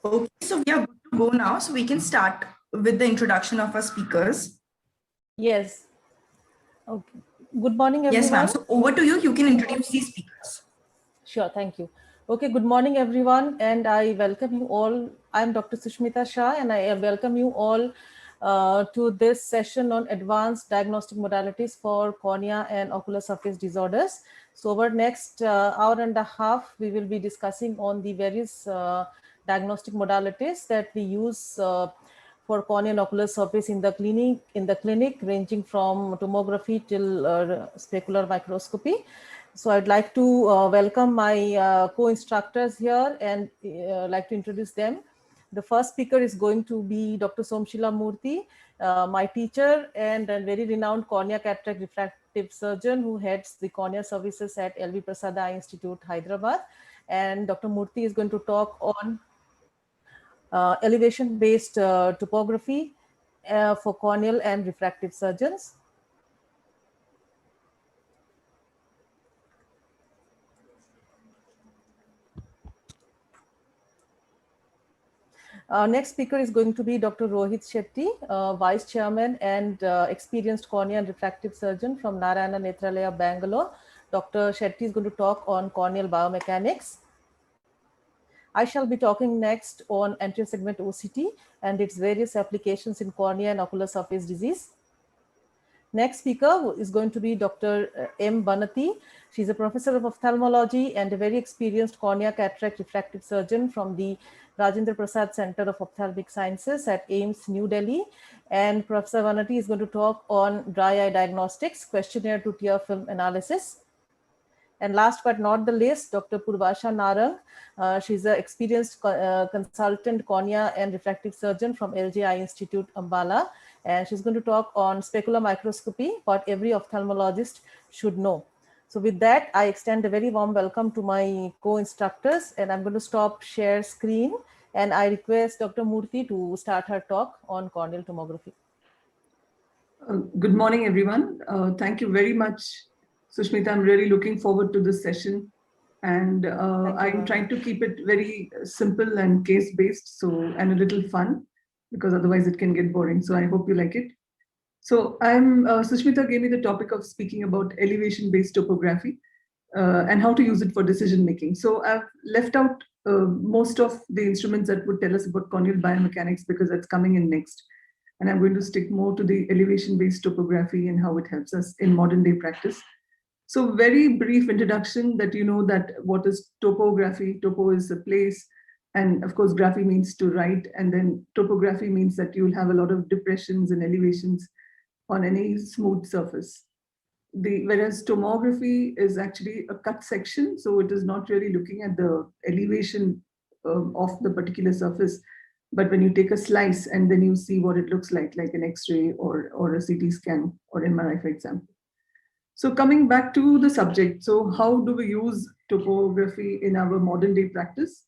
Okay, so we are good to go now. So we can start with the introduction of our speakers. Yes. Okay. Good morning, Yes, ma'am. everyone. So over to you. You can introduce these speakers. Sure, thank you. Okay, good morning, everyone, and I welcome you all. I'm Dr. Sushmita Shah, and I welcome you all to this session on advanced diagnostic modalities for cornea and ocular surface disorders. So over next hour and a half, we will be discussing on the various diagnostic modalities that we use for cornea and ocular surface in the clinic, ranging from tomography till specular microscopy. So I'd like to welcome my co-instructors here and like to introduce them. The first speaker is going to be Dr. Somshila Murthy, my teacher and a very renowned cornea cataract refractive surgeon who heads the cornea services at LV Prasad Eye Institute, Hyderabad. And Dr. Murthy is going to talk on elevation-based topography for corneal and refractive surgeons. Our next speaker is going to be Dr. Rohit Shetty, Vice Chairman and experienced cornea and refractive surgeon from Narayana Nethralaya, Bangalore. Dr. Shetty is going to talk on corneal biomechanics. I shall be talking next on anterior segment OCT and its various applications in cornea and ocular surface disease. Next speaker is going to be Dr. M. Banati. She's a professor of ophthalmology and a very experienced cornea cataract refractive surgeon from the Rajendra Prasad Center of Ophthalmic Sciences at AIIMS, New Delhi. And Professor Banati is going to talk on dry eye diagnostics, questionnaire to tear film analysis. And last but not the least, Dr. Purvasha Narang. She's an experienced consultant cornea and refractive surgeon from LGI Institute, Ambala. And she's going to talk on specular microscopy, what every ophthalmologist should know. So with that, I extend a very warm welcome to my co-instructors, and I'm going to stop share screen. And I request Dr. Murthy to start her talk on corneal tomography. Good morning, everyone. Thank you very much, Sushmita. I'm really looking forward to this session. And I'm trying to keep it very simple and case-based, and a little fun, because otherwise it can get boring. So I hope you like it. So Sushmita gave me the topic of speaking about elevation-based topography and how to use it for decision-making. So I've left out most of the instruments that would tell us about corneal biomechanics because that's coming in next. And I'm going to stick more to the elevation-based topography and how it helps us in modern day practice. So very brief introduction that you know that what is topography. Topo is a place, and of course graphy means to write, and then topography means that you'll have a lot of depressions and elevations on any smooth surface. Whereas tomography is actually a cut section, so it is not really looking at the elevation of the particular surface, but when you take a slice and then you see what it looks like an X-ray or a CT scan or MRI, for example. So coming back to the subject, so how do we use topography in our modern day practice?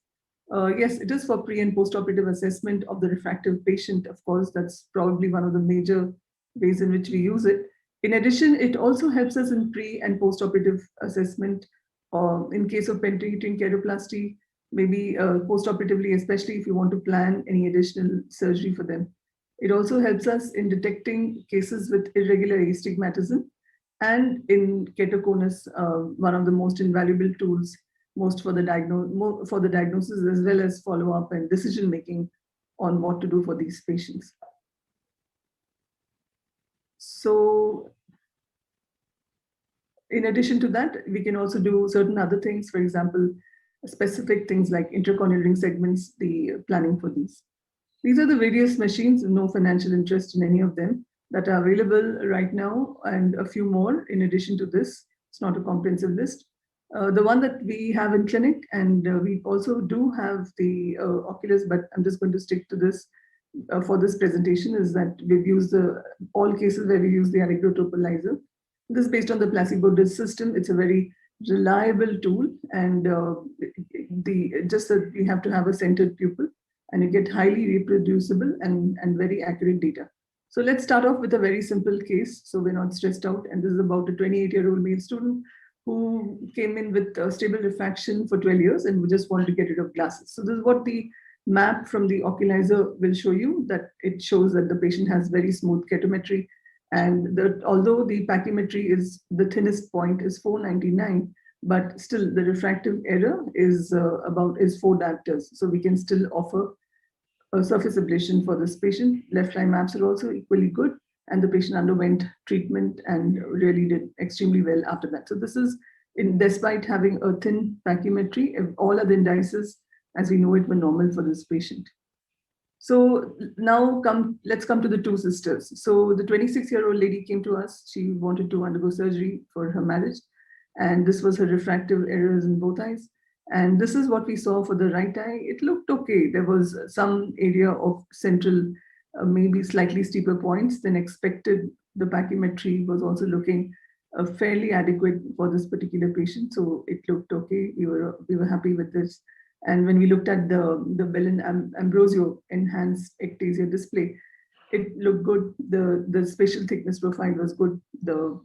Yes, it is for pre and post-operative assessment of the refractive patient. Of course, that's probably one of the major ways in which we use it. In addition, it also helps us in pre and post-operative assessment in case of penetrating keratoplasty, maybe post-operatively, especially if you want to plan any additional surgery for them. It also helps us in detecting cases with irregular astigmatism, and in keratoconus, one of the most invaluable tools, most for the diagnosis as well as follow-up and decision-making on what to do for these patients. So in addition to that, we can also do certain other things, for example, specific things like intracorneal ring segments, the planning for these. These are the various machines, no financial interest in any of them, that are available right now, and a few more in addition to this. It's not a comprehensive list. The one that we have in clinic, and we also do have the Oculus, but I'm just going to stick to this for this presentation, is that we've used all cases where we use the allegro-topalizer. This is based on the placebo disc system. It's a very reliable tool, and just that we have to have a centered pupil, and you get highly reproducible and very accurate data. So let's start off with a very simple case, so we're not stressed out. And this is about a 28-year-old male student who came in with stable refraction for 12 years and we just wanted to get rid of glasses. So this is what the map from the oculizer will show you that it shows that the patient has very smooth keratometry. And although the pachymetry is the thinnest point is 499, but still the refractive error is 4 diopters. So we can still offer a surface ablation for this patient. Left eye maps are also equally good, and the patient underwent treatment and really did extremely well after that. So this is despite having a thin pachymetry, all other indices as we know it were normal for this patient. So now let's come to the two sisters. So the 26-year-old lady came to us. She wanted to undergo surgery for her marriage, and this was her refractive errors in both eyes. And this is what we saw for the right eye. It looked okay. There was some area of central, maybe slightly steeper points than expected. The pachymetry was also looking fairly adequate for this particular patient. So it looked okay. We were happy with this. And when we looked at the Bell-Ambrosio enhanced ectasia display, it looked good. The spatial thickness profile was good. The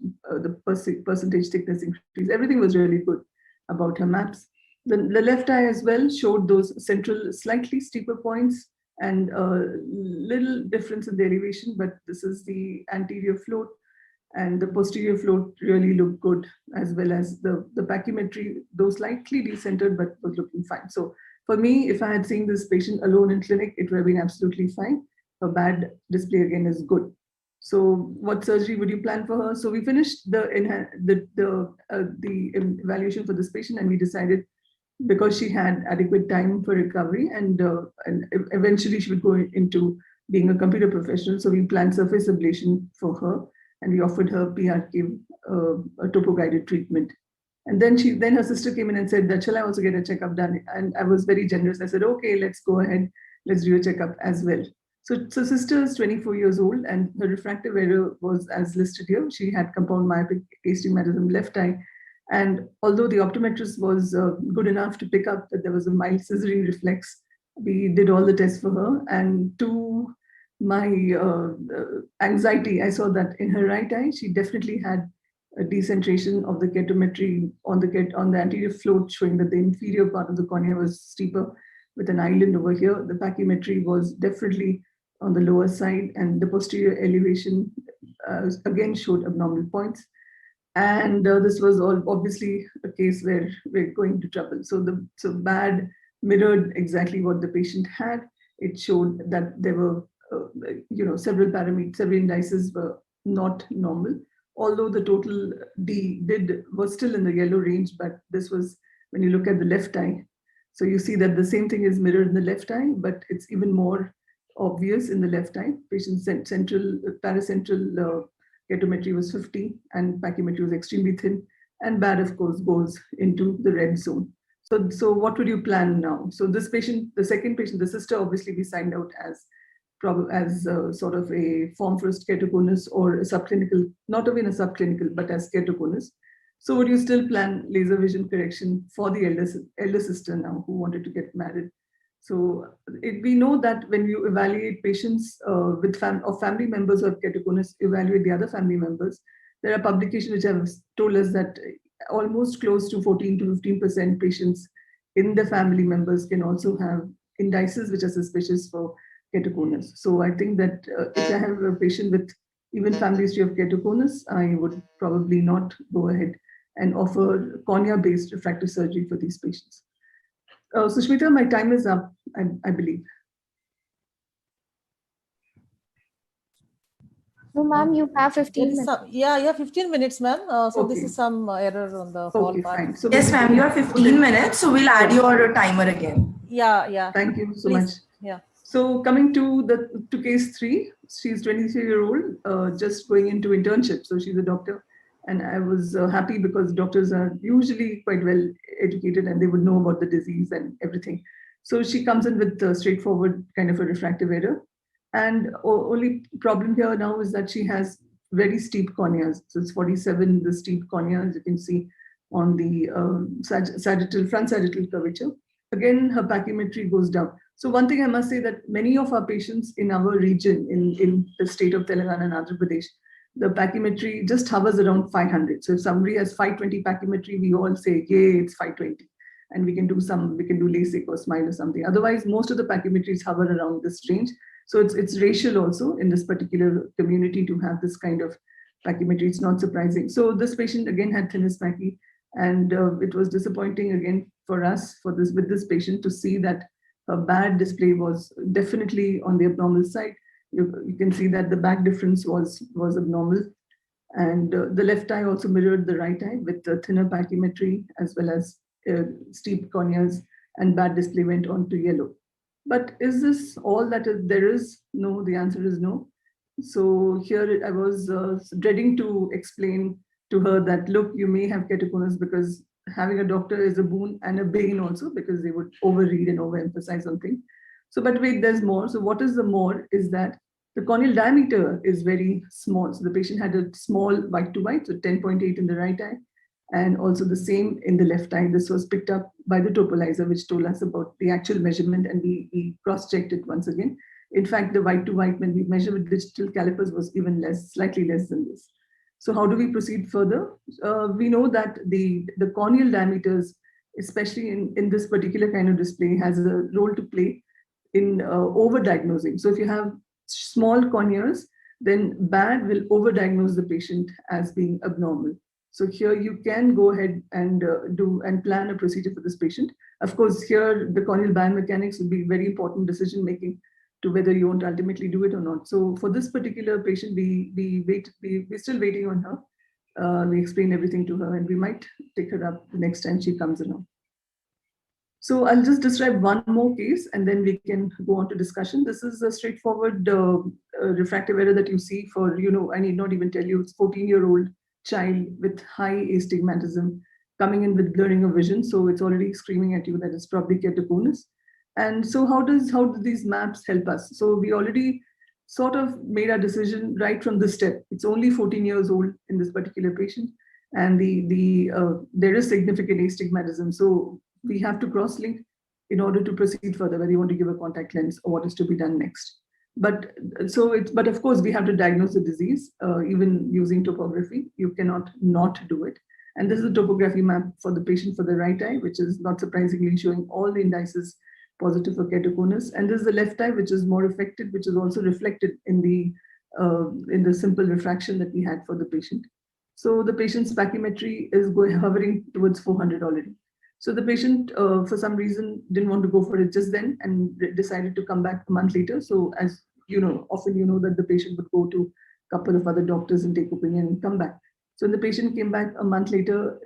percentage thickness increase. Everything was really good about her maps. The left eye as well showed those central, slightly steeper points and a little difference in the elevation, but this is the anterior float, and the posterior float really looked good, as well as the pachymetry, though slightly decentered, but was looking fine. So for me, if I had seen this patient alone in clinic, it would have been absolutely fine. Her bad display again is good. So what surgery would you plan for her? So we finished the evaluation for this patient, and we decided, because she had adequate time for recovery and eventually she would go into being a computer professional. So we planned surface ablation for her, and we offered her PRK, a topo-guided treatment. And then her sister came in and said that, shall I also get a checkup done? And I was very generous. I said, okay, let's go ahead. Let's do a checkup as well. So sister is 24 years old, and her refractive error was as listed here. She had compound myopic astigmatism left eye. And although the optometrist was good enough to pick up that there was a mild scissoring reflex, we did all the tests for her. And to my anxiety, I saw that in her right eye, she definitely had a decentration of the keratometry on the anterior float, showing that the inferior part of the cornea was steeper with an island over here. The pachymetry was definitely on the lower side, and the posterior elevation again showed abnormal points. And this was all obviously a case where we're going to trouble. So bad mirrored exactly what the patient had. It showed that there were several parameters, several indices were not normal. Although the total D was still in the yellow range, but this was when you look at the left eye. So you see that the same thing is mirrored in the left eye, but it's even more obvious in the left eye. Patient's central paracentral keratometry was 50, and pachymetry was extremely thin, and bad, of course, goes into the red zone. So what would you plan now? So this patient, the second patient, the sister, obviously we signed out as sort of a form first keratoconus or a subclinical, not even a subclinical, but as keratoconus. So would you still plan laser vision correction for the elder sister now who wanted to get married? So we know that when you evaluate patients with family members who have keratoconus, evaluate the other family members, there are publications which have told us that almost close to 14 to 15% patients in the family members can also have indices which are suspicious for keratoconus. So I think that if I have a patient with even family history of keratoconus, I would probably not go ahead and offer cornea-based refractive surgery for these patients. Sushmita, my time is up, I believe. No, ma'am, you have 15 minutes. 15 minutes, ma'am. So Okay. This is some error on the fall Okay, part. fine. So Yes, ma'am, you have 15 minutes, so we'll add your timer again. Yeah. Thank you so Please. much. Yeah. So coming to case 3, she's 23-year-old, just going into internship. So she's a doctor, and I was happy because doctors are usually quite well educated and they would know about the disease and everything. So she comes in with a straightforward kind of a refractive error. And only problem here now is that she has very steep corneas. So it's 47, the steep cornea, as you can see on the front sagittal curvature. Again, her pachymetry goes down. So one thing I must say that many of our patients in our region, in the state of Telangana and Andhra Pradesh, the pachymetry just hovers around 500. So if somebody has 520 pachymetry, we all say, yay, it's 520. and we can do LASIK or SMILE or something. Otherwise, most of the pachymetries hover around this range. So it's racial also in this particular community to have this kind of pachymetry. It's not surprising. So this patient again had thinnest pachy, and it was disappointing again for us with this patient to see that a bad display was definitely on the abnormal side. You can see that the back difference was abnormal, and the left eye also mirrored the right eye with the thinner pachymetry as well as steep corneas, and bad display went on to yellow. But is this all that there is? No, the answer is no. So here I was dreading to explain to her that, look, you may have keratoconus, because having a doctor is a boon and a bane also, because they would overread and overemphasize on things. So, but wait, there's more. So what is the more is that the corneal diameter is very small. So the patient had a small white to white, so 10.8 in the right eye, and also the same in the left eye. This was picked up by the topalizer, which told us about the actual measurement, and we cross-checked it once again. In fact, the white to white, when we measure with digital calipers, was even less, slightly less than this. So how do we proceed further? We know that the corneal diameters, especially in this particular kind of display, has a role to play in overdiagnosing. So if you have small corneas, then BAD will overdiagnose the patient as being abnormal. So here you can go ahead and plan a procedure for this patient. Of course, here the corneal biomechanics will be very important decision making to whether you want to ultimately do it or not. So for this particular patient, we're still waiting on her. We explain everything to her, and we might take her up the next time she comes along. So I'll just describe one more case, and then we can go on to discussion. This is a straightforward refractive error that you see for, I need not even tell you, it's 14-year-old child with high astigmatism coming in with blurring of vision. So it's already screaming at you that it's probably keratoconus. And so how do these maps help us? So we already sort of made our decision right from this step. It's only 14 years old in this particular patient, and there is significant astigmatism. So we have to cross-link in order to proceed further, whether you want to give a contact lens or what is to be done next. But of course, we have to diagnose the disease, even using topography. You cannot not do it. And this is a topography map for the patient for the right eye, which is not surprisingly showing all the indices positive for keratoconus. And this is the left eye, which is more affected, which is also reflected in the simple refraction that we had for the patient. So the patient's pachymetry is hovering towards 400 already. So the patient, for some reason, didn't want to go for it just then and decided to come back a month later. So as you know, often you know that the patient would go to a couple of other doctors and take opinion and come back. So when the patient came back a month later,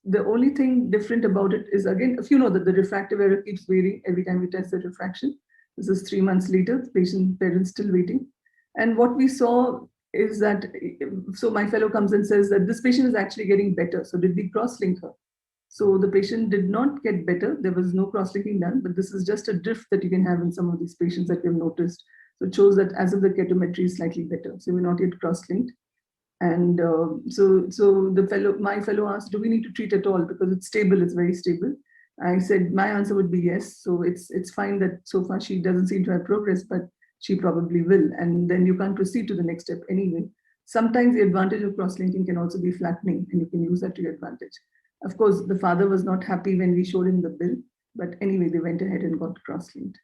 the only thing different about it is, again, if you know that the refractive error keeps varying every time we test the refraction. This is 3 months later, the parents still waiting. And what we saw is that, so my fellow comes and says that this patient is actually getting better. So did we cross-link her? So the patient did not get better. There was no cross-linking done, but this is just a drift that you can have in some of these patients that we've noticed. So it shows that as of the keratometry is slightly better. So we're not yet cross-linked. And so my fellow asked, do we need to treat at all? Because it's stable, it's very stable. I said, my answer would be yes. So it's fine that so far she doesn't seem to have progress, but she probably will. And then you can't proceed to the next step anyway. Sometimes the advantage of cross-linking can also be flattening, and you can use that to your advantage. Of course, the father was not happy when we showed him the bill, but anyway, they went ahead and got cross-linked.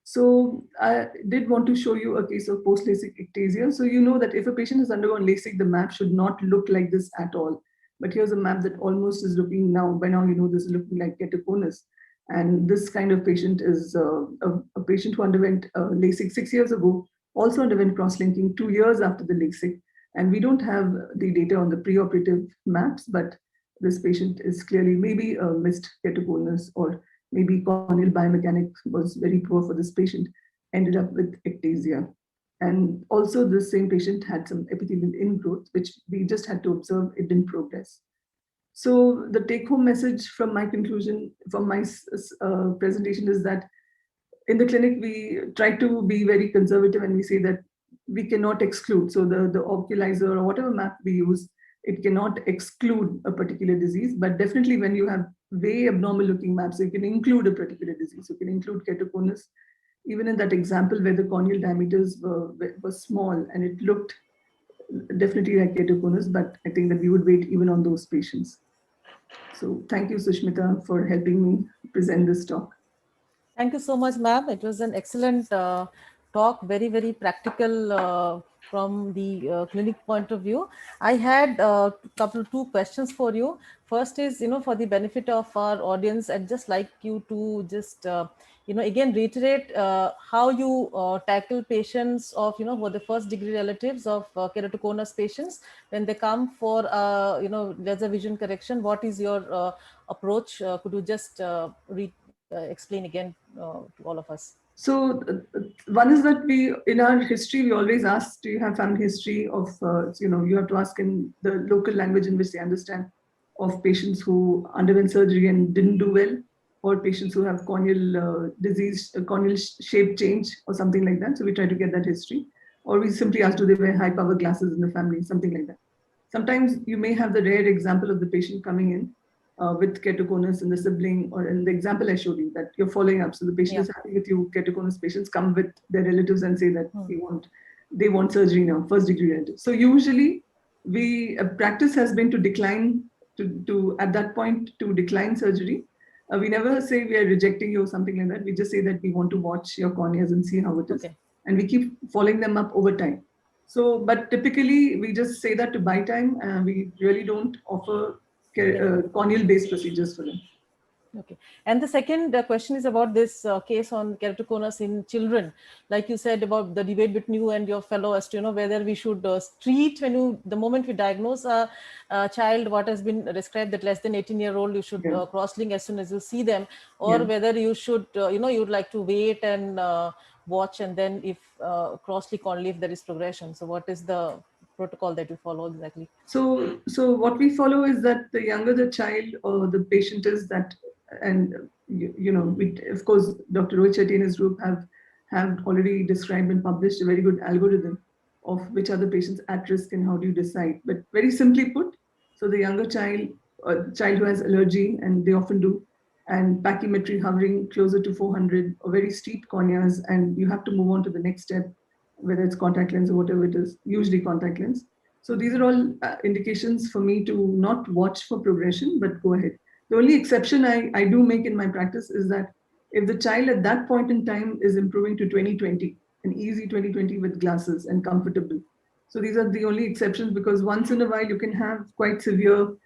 So I did want to show you a case of post-LASIK ectasia. So you know that if a patient has undergone LASIK, the map should not look like this at all. But here's a map that almost is looking now, by now you know this is looking like keratoconus. And this kind of patient is a patient who underwent LASIK 6 years ago, also underwent cross-linking 2 years after the LASIK. And we don't have the data on the preoperative maps, but this patient is clearly maybe a missed keratoconus, or maybe corneal biomechanics was very poor for this patient, ended up with ectasia. And also the same patient had some epithelial ingrowth, which we just had to observe, it didn't progress. So the take-home message from my conclusion, from my presentation, is that in the clinic, we try to be very conservative, and we say that we cannot exclude. So the oculizer or whatever map we use, it cannot exclude a particular disease, but definitely when you have way abnormal looking maps, you can include a particular disease. You can include keratoconus, even in that example where the corneal diameters were small and it looked definitely like keratoconus, but I think that we would wait even on those patients. So thank you, Sushmita, for helping me present this talk. Thank you so much, ma'am. It was an excellent talk, very, very practical from the clinic point of view. I had two questions for you. First is, for the benefit of our audience, I'd just like you to just, again reiterate how you tackle patients of, for the first degree relatives of keratoconus patients when they come for, laser vision correction. What is your approach? Could you just explain again to all of us? So one is that in our history, we always ask, do you have family history of, you have to ask in the local language in which they understand, of patients who underwent surgery and didn't do well, or patients who have corneal disease, corneal shape change or something like that. So we try to get that history. Or we simply ask, do they wear high power glasses in the family, something like that. Sometimes you may have the rare example of the patient coming in with keratoconus in the sibling, or in the example I showed you that you're following up. So the patient is happy with you. Keratoconus patients come with their relatives and say that they want surgery now, first degree relatives. So usually practice has been to decline to at that point to decline surgery. We never say we are rejecting you or something like that. We just say that we want to watch your corneas and see how it is. And we keep following them up over time. So, but typically we just say that to buy time, and we really don't offer corneal-based procedures for them. Okay. And the second question is about this case on keratoconus in children. Like you said about the debate between you and your fellow as to, whether we should treat the moment we diagnose a child, what has been described that less than 18-year-old, you should cross-link as soon as you see them, or whether you should, you'd like to wait and watch, and then if cross-link only if there is progression. So what is the protocol that you follow exactly? So what we follow is that the younger the child or the patient is, that, and we, of course, Dr. Rohit Shetty and his group have already described and published a very good algorithm of which are the patients at risk and how do you decide. But very simply put, so the younger child, child who has allergy, and they often do, and pachymetry hovering closer to 400, or very steep corneas, and you have to move on to the next step, whether it's contact lens or whatever it is, usually contact lens. So these are all indications for me to not watch for progression, but go ahead. The only exception I do make in my practice is that if the child at that point in time is improving to 20/20, an easy 20/20 with glasses and comfortable. So these are the only exceptions, because once in a while you can have quite severe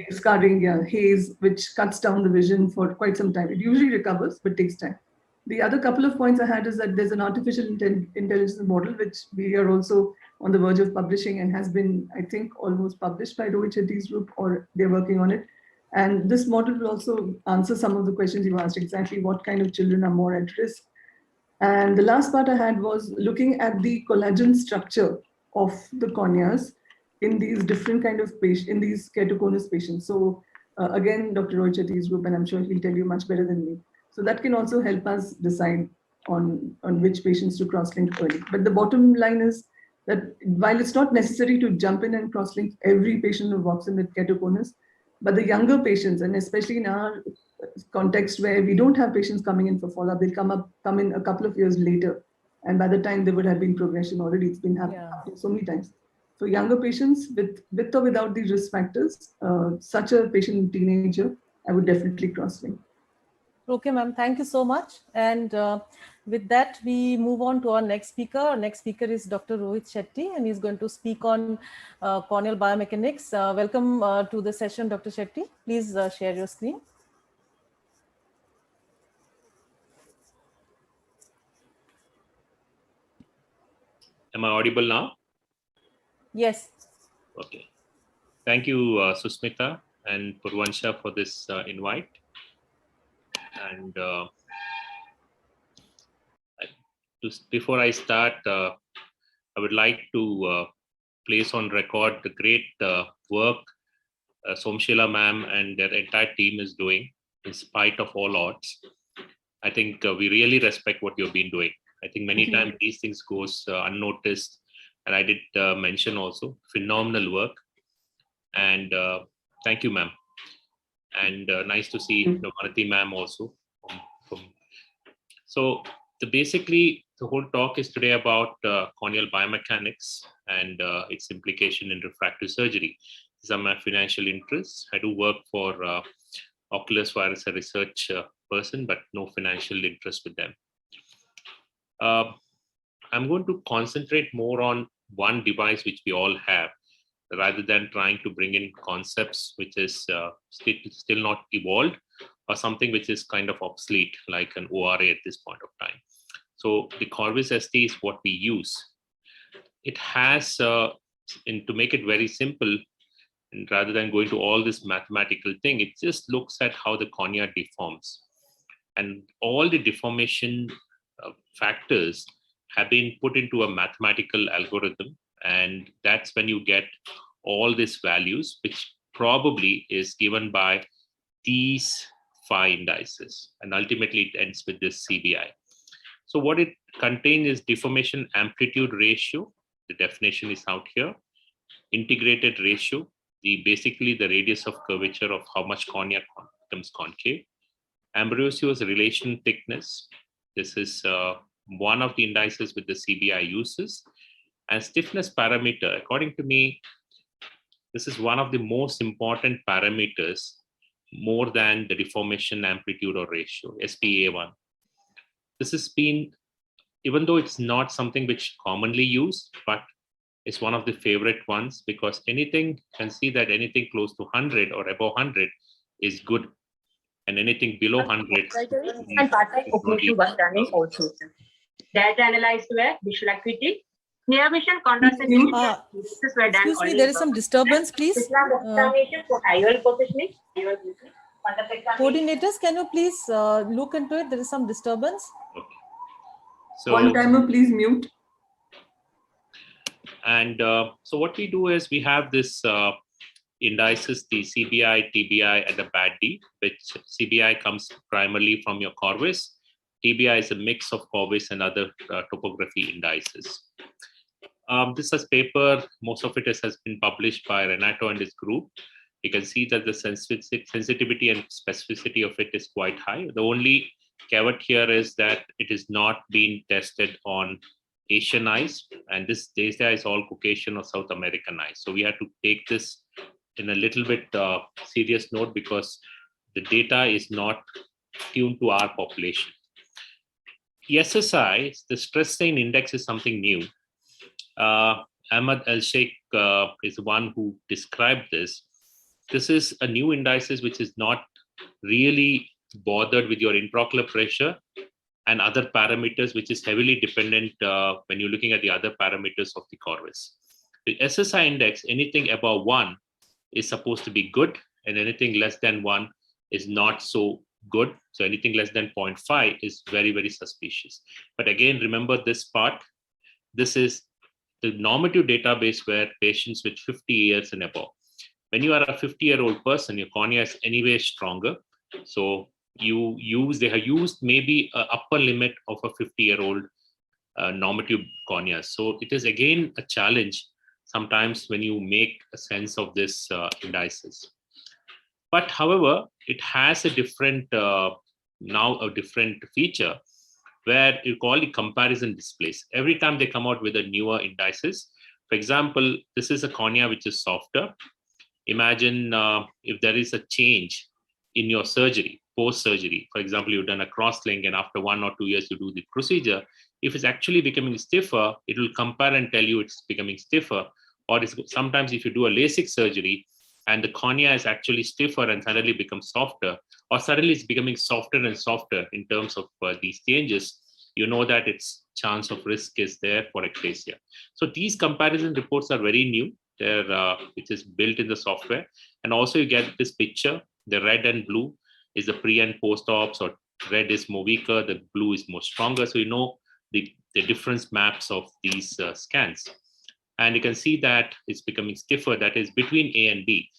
scarring, haze, which cuts down the vision for quite some time. It usually recovers, but takes time. The other couple of points I had is that there's an artificial intelligence model, which we are also on the verge of publishing, and has been, I think, almost published by Rohit Shetty's group, or they're working on it. And this model will also answer some of the questions you asked, exactly what kind of children are more at risk. And the last part I had was looking at the collagen structure of the corneas in these different kind of patients, in these keratoconus patients. So again, Dr. Rohit Shetty's group, and I'm sure he'll tell you much better than me. So that can also help us decide on which patients to cross-link early. But the bottom line is that while it's not necessary to jump in and cross-link every patient who walks in with keratoconus, but the younger patients, and especially in our context where we don't have patients coming in for follow-up, they'll come in a couple of years later. And by the time there would have been progression already, it's been happening so many times. So younger patients with or without these risk factors, such a patient teenager, I would definitely cross-link. Okay, ma'am, thank you so much. And with that, we move on to our next speaker. Our next speaker is Dr. Rohit Shetty, and he's going to speak on corneal biomechanics. Welcome to the session, Dr. Shetty. Please share your screen. Am I audible now? Yes. Okay. Thank you, Susmita and Purvansha, for this invite. And before I start, I would like to place on record the great work Somshila ma'am and their entire team is doing in spite of all odds. I think we really respect what you've been doing. I think many times these things goes unnoticed, and I did mention also phenomenal work. And thank you, ma'am. And nice to see Navanati ma'am also. So basically, the whole talk is today about corneal biomechanics and its implication in refractive surgery. these are my financial interests. I do work for Oculus Wire as a research person, but no financial interest with them. I'm going to concentrate more on one device which we all have, rather than trying to bring in concepts which is still not evolved, or something which is kind of obsolete, like an ORA at this point of time. So the Corvus ST is what we use. It has, and to make it very simple, and rather than going to all this mathematical thing, it just looks at how the cornea deforms. And all the deformation factors have been put into a mathematical algorithm. And that's when you get all these values, which probably is given by these 5 indices. And ultimately it ends with this CBI. So what it contains is deformation amplitude ratio. The definition is out here. Integrated ratio, basically the radius of curvature of how much cornea becomes concave. Ambrosio's relation thickness. This is one of the indices with the CBI uses. And stiffness parameter, according to me, this is one of the most important parameters, more than the deformation amplitude or ratio, SPA1. This has been, even though it's not something which commonly used, but it's one of the favorite ones, because anything can see that anything close to 100 or above 100 is good, and anything below 100 and part-time cognitive was running also. Data analyzed were visual acuity, near vision, contrast, and were done. Excuse me, there is some disturbance, please. Examination for IOL positioning. Coordinators, can you please look into it? There is some disturbance. Okay. So, One timer, please mute. And so what we do is we have this indices, the CBI, TBI, and the BAD-D, which CBI comes primarily from your Corvus. TBI is a mix of Corvus and other topography indices. This is paper, most of it has been published by Renato and his group. You can see that the sensitivity and specificity of it is quite high. The only caveat here is that it is not being tested on Asian eyes, and this data is all Caucasian or South American eyes. So we have to take this in a little bit serious note, because the data is not tuned to our population. SSI, the stress strain index, is something new. Ahmad El-Sheikh is the one who described this. This is a new indices which is not really bothered with your intraocular pressure and other parameters, which is heavily dependent when you're looking at the other parameters of the Corvus. The SSI index, anything above 1 is supposed to be good, and anything less than 1 is not so good. So anything less than 0.5 is very, very suspicious. But again, remember this part. This is the normative database where patients with 50 years and above. When you are a 50-year-old person, your cornea is anyway stronger. So they have used maybe an upper limit of a 50-year-old normative cornea. So it is again a challenge sometimes when you make a sense of this indices. But however, it has a different, now a different feature where you call it comparison displays. Every time they come out with a newer indices, for example, this is a cornea which is softer. Imagine if there is a change in your surgery, post-surgery. For example, you've done a cross-link and after 1 or 2 years you do the procedure. If it's actually becoming stiffer, it will compare and tell you it's becoming stiffer. Or sometimes if you do a LASIK surgery and the cornea is actually stiffer and suddenly becomes softer, or suddenly it's becoming softer and softer in terms of these changes, you know that its chance of risk is there for ectasia. So these comparison reports are very new. It is built in the software. And also you get this picture, the red and blue is the pre and post-ops, or red is more weaker, the blue is more stronger. So you know the difference maps of these scans. And you can see that it's becoming stiffer, that is between A and B.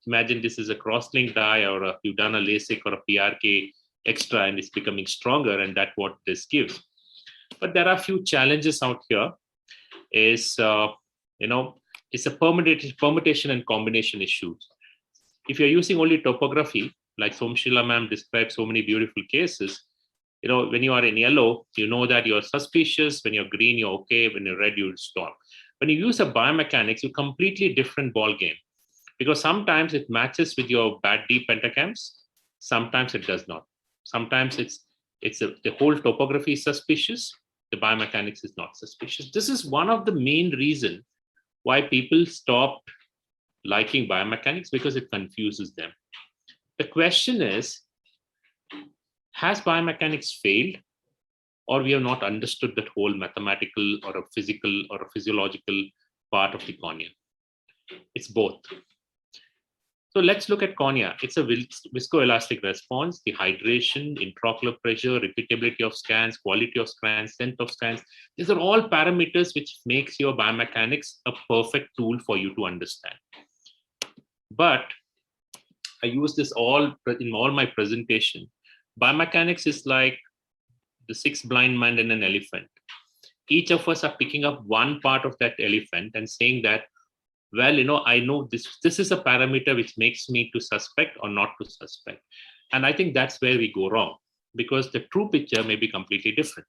Imagine this is a cross-linked eye, or you've done a LASIK or a PRK extra and it's becoming stronger, and that's what this gives. But there are a few challenges out here. It's a permutation and combination issue. If you're using only topography, like Somshila ma'am described so many beautiful cases, when you are in yellow, you know that you're suspicious. When you're green, you're okay. When you're red, you'll stop. When you use a biomechanics, it's a completely different ball game, because sometimes it matches with your bad D pentagams, sometimes it does not. Sometimes the whole topography is suspicious, the biomechanics is not suspicious. This is one of the main reasons why people stopped liking biomechanics, because it confuses them. The question is, has biomechanics failed, or we have not understood that whole mathematical or a physical or a physiological part of the cornea? It's both. So let's look at cornea. It's a viscoelastic response, the hydration, intraocular pressure, repeatability of scans, quality of scans, length of scans. These are all parameters which makes your biomechanics a perfect tool for you to understand. But I use this in all my presentation. Biomechanics is like the six blind men and an elephant. Each of us are picking up one part of that elephant and saying that, well, I know this is a parameter which makes me to suspect or not to suspect. And I think that's where we go wrong, because the true picture may be completely different.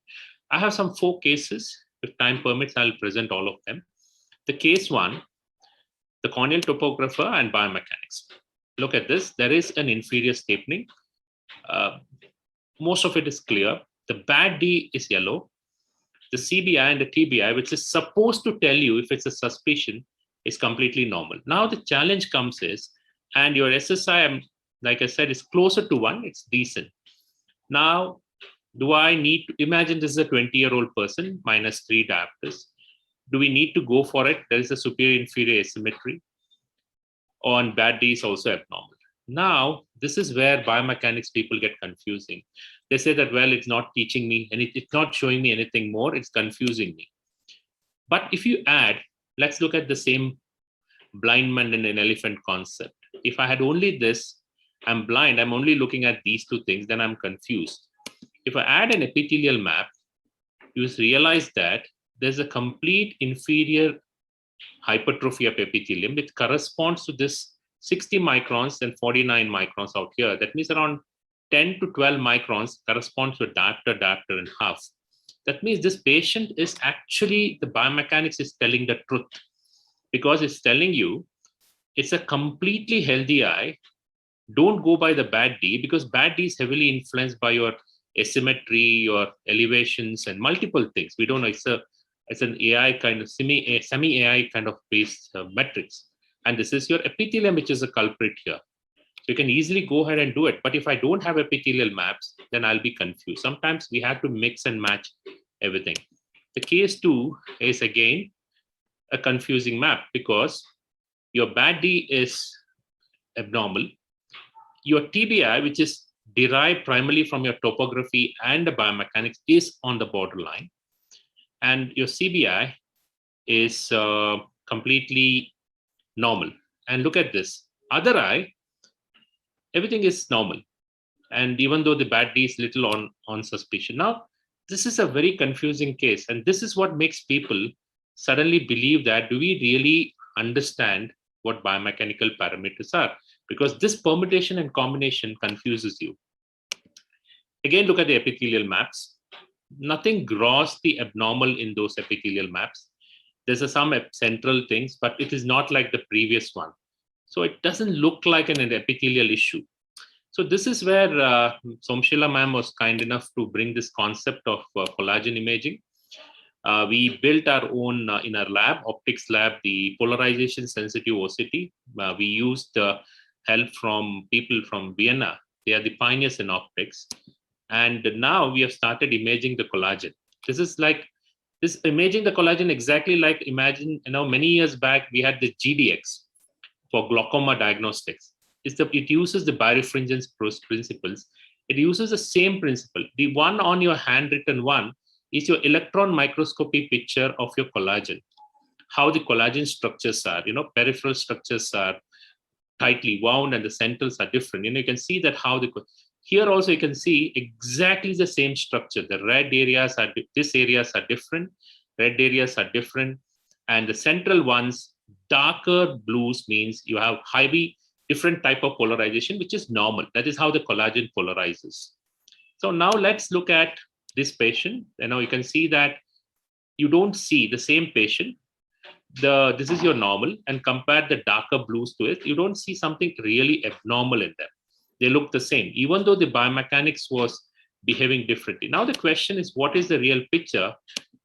I have some 4 cases. If time permits, I'll present all of them. The case 1, the corneal topographer and biomechanics. Look at this. There is an inferior stapling. Most of it is clear. The bad D is yellow. The CBI and the TBI, which is supposed to tell you if it's a suspicion, is completely normal. Now the challenge comes is, and your SSI, like I said, is closer to 1, it's decent. Now, do I need to imagine this is a 20-year-old person, minus 3 diopters? Do we need to go for it? There is a superior inferior asymmetry. On bad D is also abnormal. Now, this is where biomechanics people get confusing. They say that, well, it's not teaching me, and it's not showing me anything more, it's confusing me. But if you add, let's look at the same blind man and an elephant concept. If I had only this, I'm blind, I'm only looking at these 2 things, then I'm confused. If I add an epithelial map, you realize that there's a complete inferior hypertrophy of epithelium, which corresponds to this 60 microns and 49 microns out here. That means around 10 to 12 microns corresponds to a diopter and half. That means this patient is actually, the biomechanics is telling the truth, because it's telling you it's a completely healthy eye. Don't go by the bad D, because bad D is heavily influenced by your asymmetry, your elevations, and multiple things. We don't know, it's an AI kind of semi-AI kind of based metrics. And this is your epithelium, which is a culprit here. So you can easily go ahead and do it. But if I don't have epithelial maps, then I'll be confused. Sometimes we have to mix and match everything. The case 2 is again a confusing map, because your bad D is abnormal. Your TBI, which is derived primarily from your topography and the biomechanics, is on the borderline. And your CBI is completely normal. And look at this. Other eye, everything is normal. And even though the bad D is little on suspicion. Now, this is a very confusing case. And this is what makes people suddenly believe that, do we really understand what biomechanical parameters are? Because this permutation and combination confuses you. Again, look at the epithelial maps. Nothing grossly abnormal in those epithelial maps. There's some central things, but it is not like the previous one. So it doesn't look like an epithelial issue. So this is where Somshila ma'am was kind enough to bring this concept of collagen imaging. We built our own, in our lab, optics lab, the polarization sensitive OCT. We used help from people from Vienna. They are the pioneers in optics. And now we have started imaging the collagen. This is like, this imaging the collagen exactly like, imagine, many years back, we had the GDX for glaucoma diagnostics. It uses the birefringence principles. It uses the same principle. The one on your handwritten one is your electron microscopy picture of your collagen. How the collagen structures are, peripheral structures are tightly wound and the centrals are different. You can see that how here also you can see exactly the same structure. The red areas are, these areas are different, red areas are different. And the central ones, darker blues means you have highly different type of polarization, which is normal. That is how the collagen polarizes. So now let's look at this patient. You can see that you don't see the same patient. this is your normal and compare the darker blues to it, you don't see something really abnormal in them. They look the same, even though the biomechanics was behaving differently. Now the question is, what is the real picture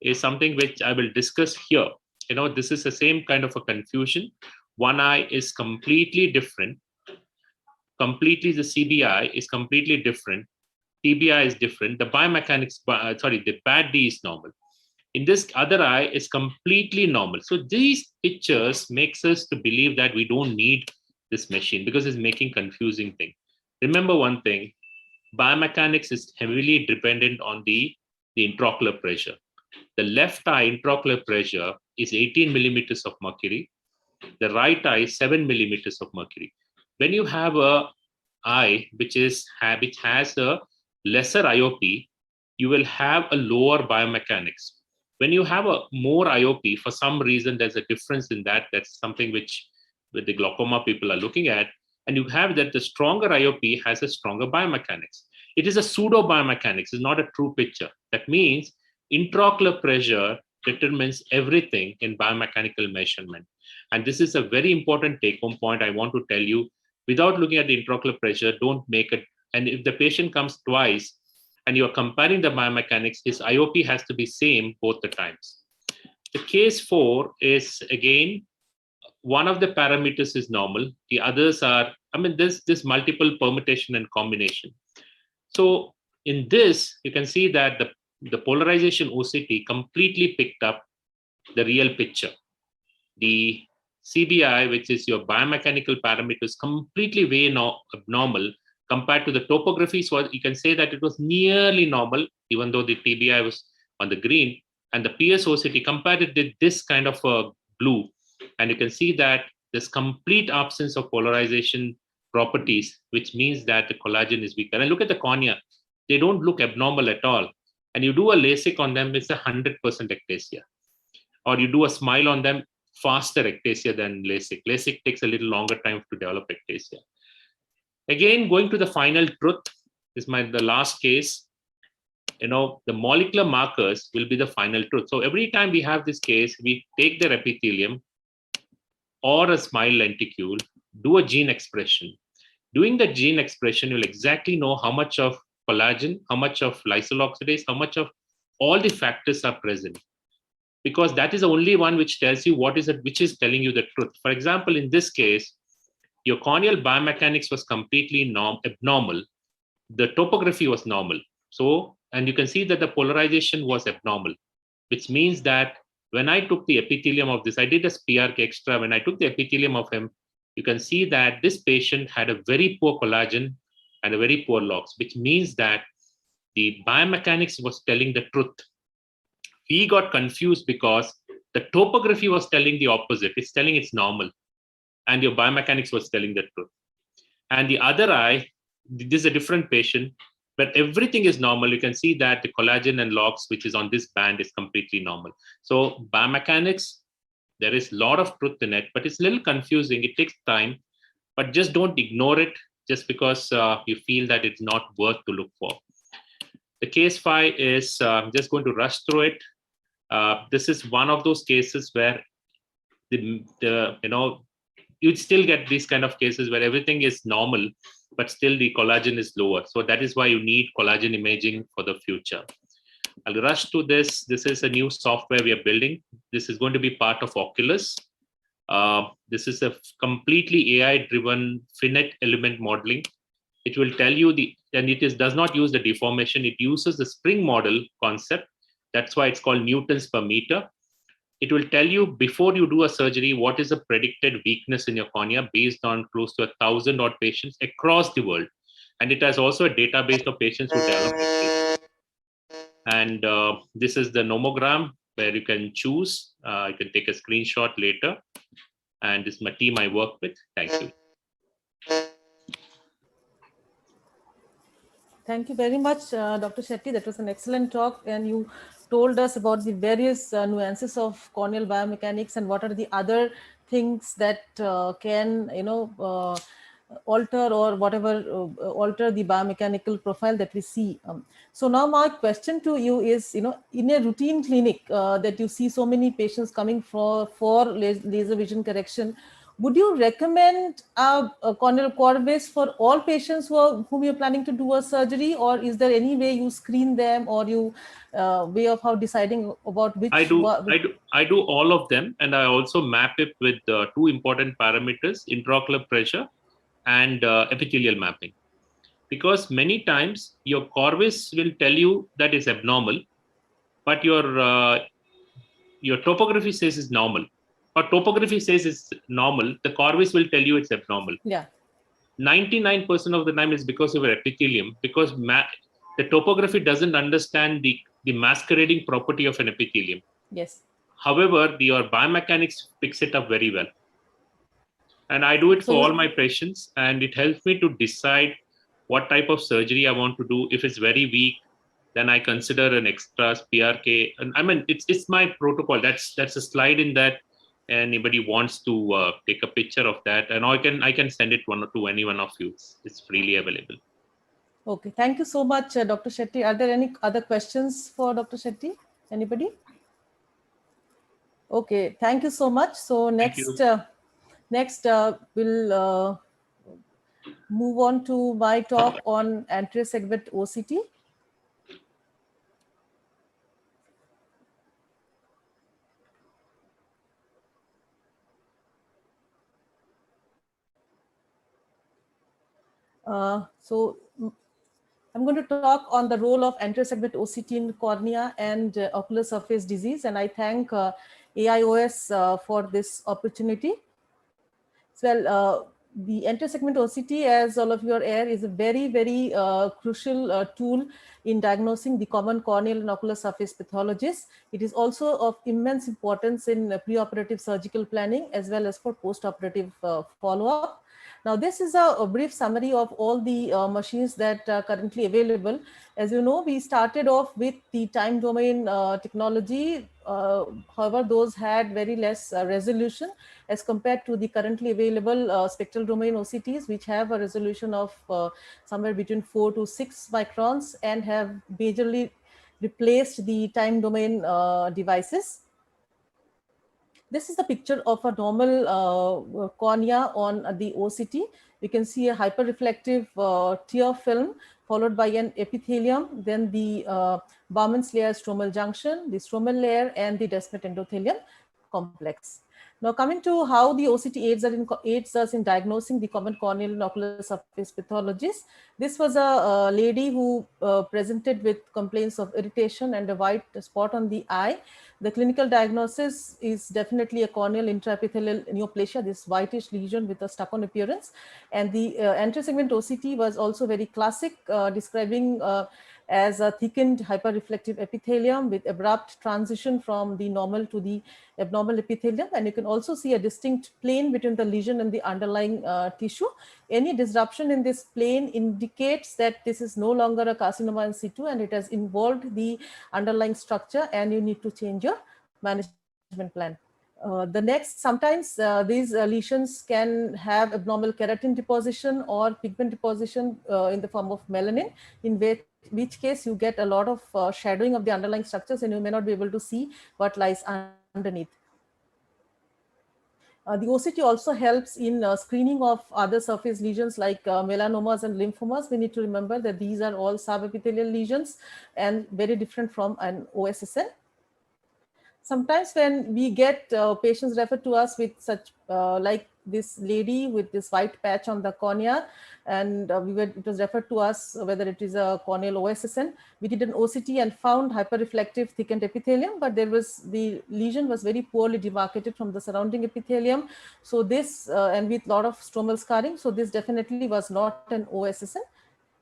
is something which I will discuss here. This is the same kind of a confusion. One eye is completely different. Completely, the CBI is completely different. TBI is different. The biomechanics, the BAD-D is normal. In this other eye is completely normal. So these pictures makes us to believe that we don't need this machine because it's making confusing thing. Remember one thing, biomechanics is heavily dependent on the intraocular pressure. The left eye intraocular pressure is 18 millimeters of mercury. The right eye is 7 millimeters of mercury. When you have a eye which has a lesser IOP, you will have a lower biomechanics. When you have a more IOP, for some reason, there's a difference in that. That's something which the glaucoma people are looking at. And you have that the stronger IOP has a stronger biomechanics. It is a pseudo biomechanics, it's not a true picture. That means intraocular pressure determines everything in biomechanical measurement. And this is a very important take-home point I want to tell you. Without looking at the intraocular pressure, don't make it. And if the patient comes twice and you're comparing the biomechanics, his IOP has to be same both the times. The case 4 is, again, one of the parameters is normal. The others are, this multiple permutation and combination. So in this, you can see that the polarization OCT completely picked up the real picture. The CBI, which is your biomechanical parameters, completely way abnormal compared to the topography. So you can say that it was nearly normal, even though the TBI was on the green, and the PSOCT compared it with this kind of a blue. And you can see that there's complete absence of polarization properties, which means that the collagen is weaker. And look at the cornea. They don't look abnormal at all. And you do a LASIK on them, it's 100% ectasia. Or you do a smile on them, faster ectasia than LASIK. LASIK takes a little longer time to develop ectasia. Again, going to the final truth is the last case. The molecular markers will be the final truth. So every time we have this case, we take their epithelium or a smile lenticule, do a gene expression. Doing the gene expression, you'll exactly know how much of collagen, how much of lysyl oxidase, how much of all the factors are present. Because that is the only one which tells you which is telling you the truth. For example, in this case, your corneal biomechanics was completely abnormal. The topography was normal. So, and you can see that the polarization was abnormal, which means that when I took the epithelium of this, I did a PRK extra. When I took the epithelium of him, you can see that this patient had a very poor collagen and a very poor locks, which means that the biomechanics was telling the truth. We got confused because the topography was telling the opposite. It's telling it's normal. And your biomechanics was telling the truth. And the other eye, this is a different patient, but everything is normal. You can see that the collagen and locks, which is on this band, is completely normal. So biomechanics, there is a lot of truth in it, but it's a little confusing. It takes time, but just don't ignore it just because you feel that it's not worth to look for. The case 5 is, I'm just going to rush through it. This is one of those cases where you'd still get these kind of cases where everything is normal, but still the collagen is lower. So that is why you need collagen imaging for the future. I'll rush to this. This is a new software we are building. This is going to be part of Oculus. This is a completely AI-driven finite element modeling. It will tell you and it does not use the deformation. It uses the spring model concept. That's why it's called Newtons per meter. It will tell you before you do a surgery, what is the predicted weakness in your cornea based on close to 1,000 odd patients across the world. And it has also a database of patients who develop it. And this is the nomogram where you can choose. You can take a screenshot later. And this is my team I work with. Thank you. Thank you very much, Dr. Shetty. That was an excellent talk. And you told us about the various nuances of corneal biomechanics and what are the other things that can, alter or whatever alter the biomechanical profile that we see. So now my question to you is, in a routine clinic that you see so many patients coming for laser vision correction, would you recommend a corneal Corvus for all patients whom you're planning to do a surgery, or is there any way you screen them, or you way of how deciding about which? I do all of them, and I also map it with two important parameters: intraocular pressure and epithelial mapping. Because many times your Corvus will tell you that is abnormal, but your topography says is normal, or topography says it's normal. The Corvus will tell you it's abnormal. Yeah. 99% of the time is because of your epithelium, because the topography doesn't understand the masquerading property of an epithelium. Yes. However, your biomechanics picks it up very well. And I do it for all my patients, and it helps me to decide what type of surgery I want to do. If it's very weak, then I consider an extra PRK. And I mean, it's my protocol. That's a slide in that. Anybody wants to take a picture of that, and I can send it to any one of you. It's freely available. Okay, thank you so much, Dr. Shetty. Are there any other questions for Dr. Shetty? Anybody? Okay, thank you so much. So next we'll move on to my talk on anterior segment OCT. So I'm going to talk on the role of anterior segment OCT in cornea and ocular surface disease, and I thank AIOS for this opportunity. Well, the anterior segment OCT, as all of you are aware, is a very, very crucial tool in diagnosing the common corneal and ocular surface pathologies. It is also of immense importance in preoperative surgical planning as well as for postoperative follow-up. Now, this is a brief summary of all the machines that are currently available. As you know, we started off with the time domain technology. However, those had very less resolution as compared to the currently available spectral domain OCTs, which have a resolution of somewhere between 4 to 6 microns and have majorly replaced the time domain devices. This is the picture of a normal cornea on the OCT. You can see a hyperreflective tear film followed by an epithelium, then the Bowman's layer stromal junction, the stromal layer, and the Descemet endothelium complex. Now, coming to how the OCT aids us in diagnosing the common corneal and ocular surface pathologies. This was a lady who presented with complaints of irritation and a white spot on the eye. The clinical diagnosis is definitely a corneal intraepithelial neoplasia, this whitish lesion with a stuck-on appearance. And the anterior segment OCT was also very classic, describing as a thickened hyperreflective epithelium with abrupt transition from the normal to the abnormal epithelium. And you can also see a distinct plane between the lesion and the underlying tissue. Any disruption in this plane indicates that this is no longer a carcinoma in situ and it has involved the underlying structure, and you need to change your management plan. The next, sometimes these lesions can have abnormal keratin deposition or pigment deposition in the form of melanin, in which case you get a lot of shadowing of the underlying structures and you may not be able to see what lies underneath. The OCT also helps in screening of other surface lesions like melanomas and lymphomas. We need to remember that these are all subepithelial lesions and very different from an OSSN. Sometimes when we get patients referred to us with such like this lady with this white patch on the cornea, and it was referred to us whether it is a corneal OSSN. We did an OCT and found hyperreflective thickened epithelium, but the lesion was very poorly demarcated from the surrounding epithelium. So this, and with a lot of stromal scarring, so this definitely was not an OSSN.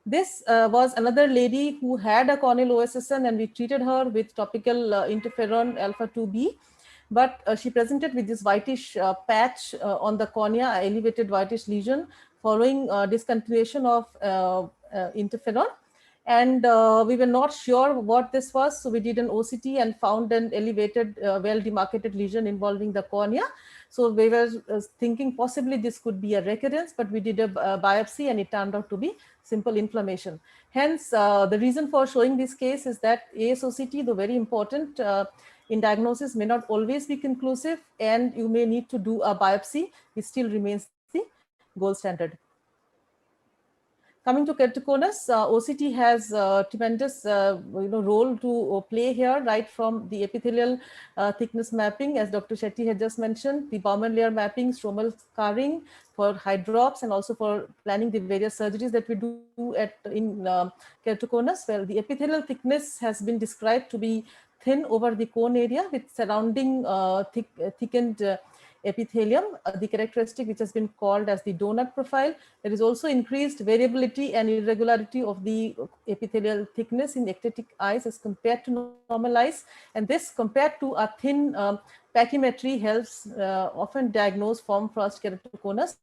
This was another lady who had a corneal OSSN, and we treated her with topical interferon alpha 2B. But she presented with this whitish patch on the cornea, elevated whitish lesion following discontinuation of interferon. And we were not sure what this was. So we did an OCT and found an elevated, well-demarcated lesion involving the cornea. So we were thinking possibly this could be a recurrence, but we did a biopsy and it turned out to be simple inflammation. Hence, the reason for showing this case is that ASOCT, though very important in diagnosis, may not always be conclusive, and you may need to do a biopsy. It still remains the gold standard. Coming to keratoconus, OCT has a tremendous role to play here, right from the epithelial thickness mapping, as Dr. Shetty had just mentioned, the Baumann layer mapping, stromal scarring for hydrops, and also for planning the various surgeries that we do in keratoconus. Well, the epithelial thickness has been described to be thin over the cone area with surrounding thickened epithelium, the characteristic which has been called as the donut profile. There is also increased variability and irregularity of the epithelial thickness in ectatic eyes as compared to normal eyes. And this, compared to a thin pachymetry, helps often diagnose form first keratoconus.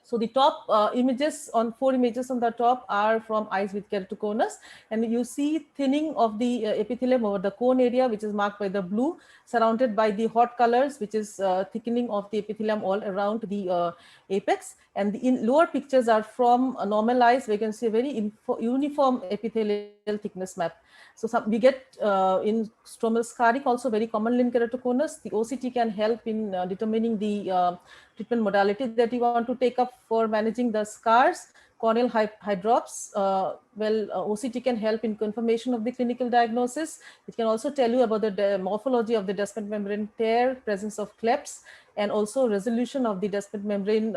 So the top images, on 4 images on the top, are from eyes with keratoconus, and you see thinning of the epithelium over the cone area, which is marked by the blue, surrounded by the hot colors, which is thickening of the epithelium all around the apex. And the lower pictures are from normal eyes, where you can see a very uniform epithelial thickness map. So we get in stromal scarring also very commonly in keratoconus. The OCT can help in determining the treatment modality that you want to take up for managing the scars. Corneal hydrops, OCT can help in confirmation of the clinical diagnosis. It can also tell you about the morphology of the Descemet membrane tear, presence of clefts, and also resolution of the Descemet membrane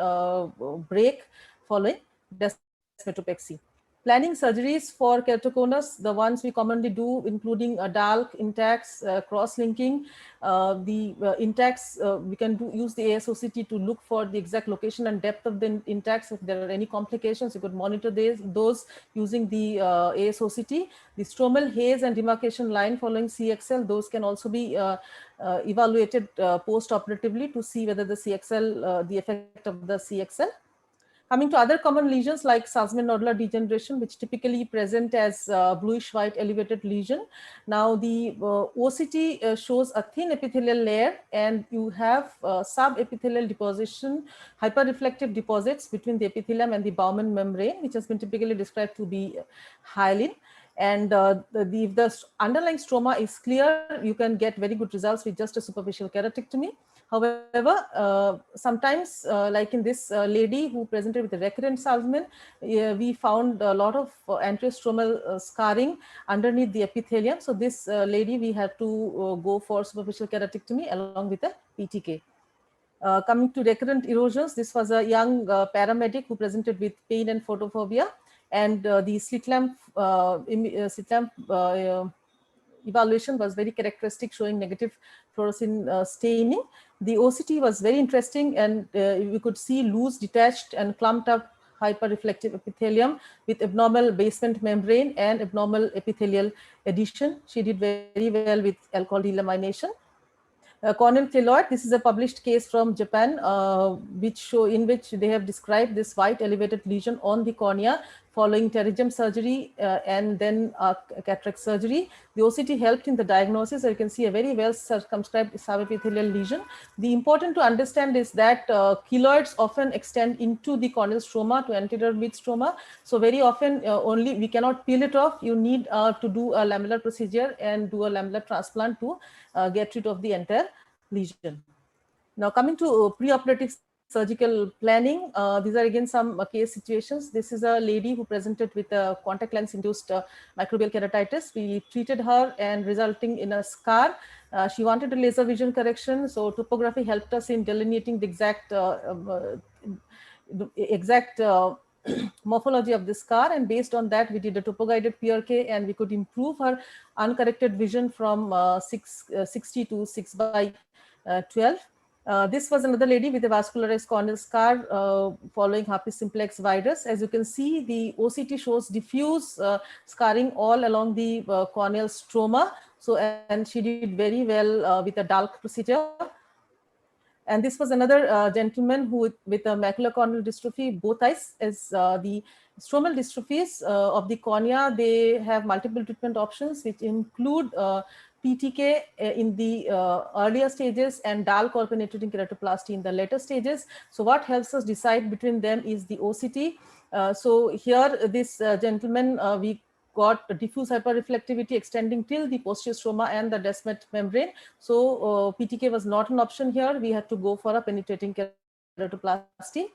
break following descemetopexy. Planning surgeries for keratoconus, the ones we commonly do, including DALC, intacs, cross-linking. The intacs, we can use the ASOCT to look for the exact location and depth of the intacs. If there are any complications, you could monitor those using the ASOCT. The stromal haze and demarcation line following CXL, those can also be evaluated post-operatively to see whether the CXL, the effect of the CXL. Coming to other common lesions like Salzmann nodular degeneration, which typically present as bluish-white elevated lesion. Now the OCT shows a thin epithelial layer, and you have sub-epithelial deposition, hyperreflective deposits between the epithelium and the Baumann membrane, which has been typically described to be hyaline. And if the underlying stroma is clear, you can get very good results with just a superficial keratectomy. However, sometimes, like in this lady who presented with a recurrent Salzmann, we found a lot of anterostromal scarring underneath the epithelium. So this lady, we had to go for superficial keratectomy along with a PTK. Coming to recurrent erosions, this was a young paramedic who presented with pain and photophobia, and the slit lamp evaluation was very characteristic, showing negative fluorescein staining. The OCT was very interesting, and you could see loose, detached, and clumped up hyperreflective epithelium with abnormal basement membrane and abnormal epithelial adhesion. She did very well with alcohol delamination. Corneal keloid, this is a published case from Japan, in which they have described this white elevated lesion on the cornea following pterygium surgery and then cataract surgery. The OCT helped in the diagnosis. So you can see a very well circumscribed subepithelial lesion. The important to understand is that keloids often extend into the corneal stroma to anterior mid stroma. So very often we cannot peel it off. You need to do a lamellar procedure and do a lamellar transplant to get rid of the entire lesion. Now coming to preoperative surgical planning, these are again some case situations. This is a lady who presented with a contact lens induced microbial keratitis. We treated her and resulting in a scar. She wanted a laser vision correction, so topography helped us in delineating the exact morphology of the scar, and based on that we did a topo-guided PRK, and we could improve her uncorrected vision from 60 to 6/12. This was another lady with a vascularized corneal scar following herpes simplex virus. As you can see, the OCT shows diffuse scarring all along the corneal stroma. So, and she did very well with a DALC procedure. And this was another gentleman who with a macular corneal dystrophy, both eyes, as the stromal dystrophies of the cornea. They have multiple treatment options, which include PTK in the earlier stages and DALK or penetrating keratoplasty in the later stages. So what helps us decide between them is the OCT. So here, this gentleman, we got diffuse hyperreflectivity extending till the posterior stroma and the Descemet membrane. So PTK was not an option here. We had to go for a penetrating keratoplasty.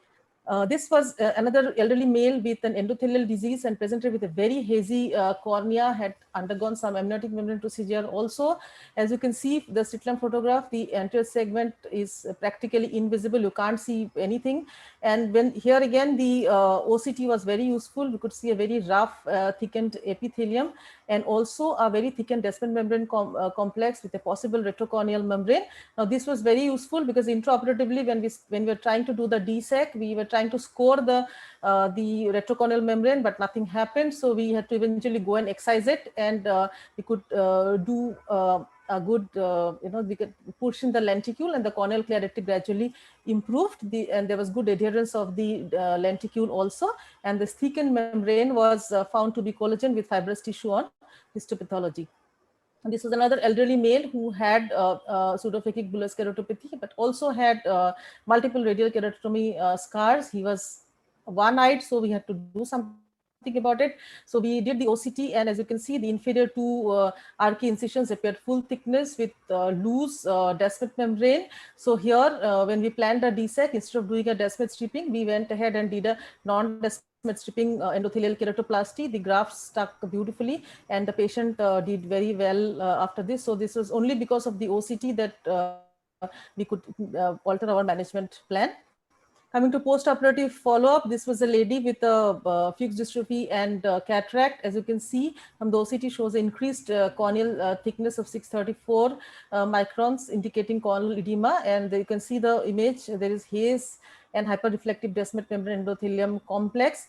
This was another elderly male with an endothelial disease and presented with a very hazy cornea, had undergone some amniotic membrane procedure also. As you can see, the slit lamp photograph, the anterior segment is practically invisible. You can't see anything. And when here again, the OCT was very useful. We could see a very rough, thickened epithelium and also a very thickened Descemet membrane complex with a possible retrocorneal membrane. Now, this was very useful because intraoperatively, when we were trying to do the DSEC, we were trying to score the retrocorneal membrane, but nothing happened. So we had to eventually go and excise it, and we could do a good, we could push in the lenticule, and the corneal clarity gradually improved. And there was good adherence of the lenticule also. And this thickened membrane was found to be collagen with fibrous tissue on histopathology. And this was another elderly male who had pseudophakic bullous keratopathy, but also had multiple radial keratotomy scars. He was one-eyed, so we had to do something about it. So we did the OCT, and as you can see, the inferior two archy incisions appeared full thickness with loose Descemet membrane. So here, when we planned a DSEC, instead of doing a Descemet stripping, we went ahead and did a non-Descemet stripping endothelial keratoplasty. The grafts stuck beautifully, and the patient did very well after this. So this was only because of the OCT that we could alter our management plan. Coming to post-operative follow-up, this was a lady with a Fuchs dystrophy and cataract. As you can see, the OCT shows increased corneal thickness of 634 microns, indicating corneal edema. And you can see the image. There is haze and hyperreflective Descemet membrane endothelium complex.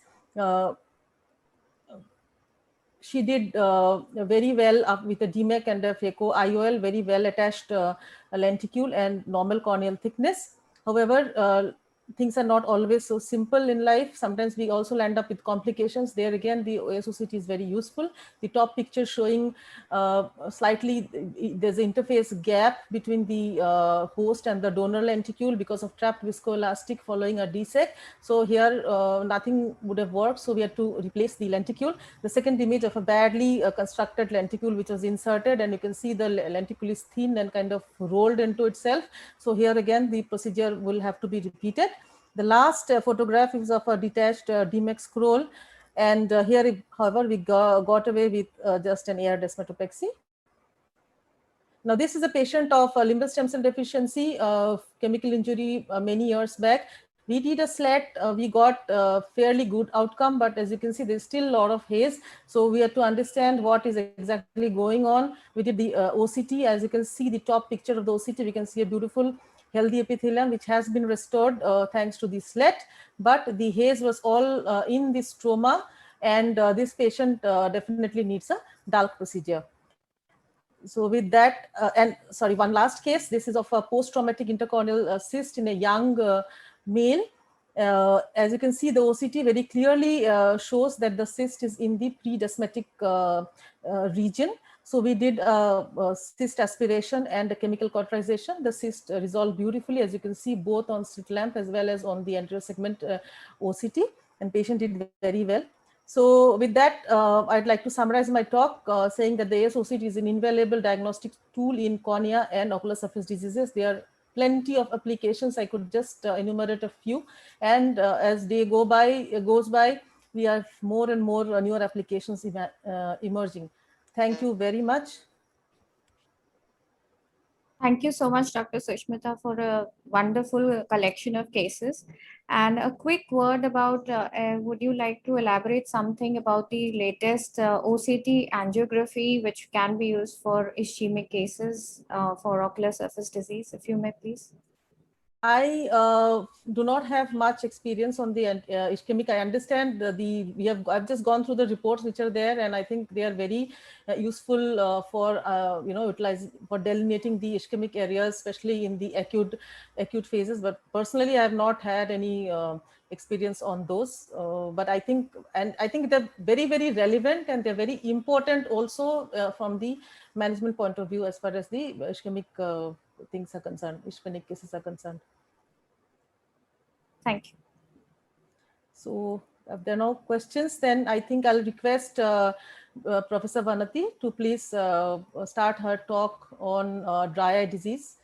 She did very well with a DMEC and a phaco IOL, very well attached lenticule and normal corneal thickness. However, things are not always so simple in life. Sometimes we also land up with complications. There again, the OCT is very useful. The top picture showing slightly, there's an interface gap between the host and the donor lenticule because of trapped viscoelastic following a DSEC. So here, nothing would have worked. So we had to replace the lenticule. The second image of a badly constructed lenticule, which was inserted, and you can see the lenticule is thin and kind of rolled into itself. So here again, the procedure will have to be repeated. The last photograph is of a detached DMEC scroll, and here, however, we got away with just an AR desmetopexy. Now, this is a patient of limbal stem cell deficiency, chemical injury many years back. We did a SLET, we got a fairly good outcome, but as you can see, there's still a lot of haze. So we have to understand what is exactly going on. We did the OCT. As you can see, the top picture of the OCT, we can see a beautiful healthy epithelium, which has been restored thanks to the SLET, but the haze was all in the stroma, and this patient definitely needs a DALK procedure. So with that, and sorry, one last case. This is of a post-traumatic intercorneal cyst in a young male. As you can see, the OCT very clearly shows that the cyst is in the pre-descemetic region. So we did cyst aspiration and a chemical cauterization. The cyst resolved beautifully, as you can see, both on slit lamp as well as on the anterior segment OCT, and patient did very well. So with that, I'd like to summarize my talk saying that the ASOCT is an invaluable diagnostic tool in cornea and ocular surface diseases. There are plenty of applications. I could just enumerate a few, and as day goes by, we have more and more newer applications emerging. Thank you very much. Thank you so much, Dr. Sushmita, for a wonderful collection of cases. And a quick word about, would you like to elaborate something about the latest OCT angiography, which can be used for ischemic cases for ocular surface disease, if you may, please? I do not have much experience on the ischemic. I understand I've just gone through the reports which are there, and I think they are very useful for for delineating the ischemic areas, especially in the acute phases. But personally, I have not had any experience on those. But I think they're very, very relevant, and they're very important also from the management point of view as far as the ischemic things are concerned, ischemic cases are concerned. Thank you. So if there are no questions, then I think I'll request Professor Vanati to please start her talk on dry eye disease.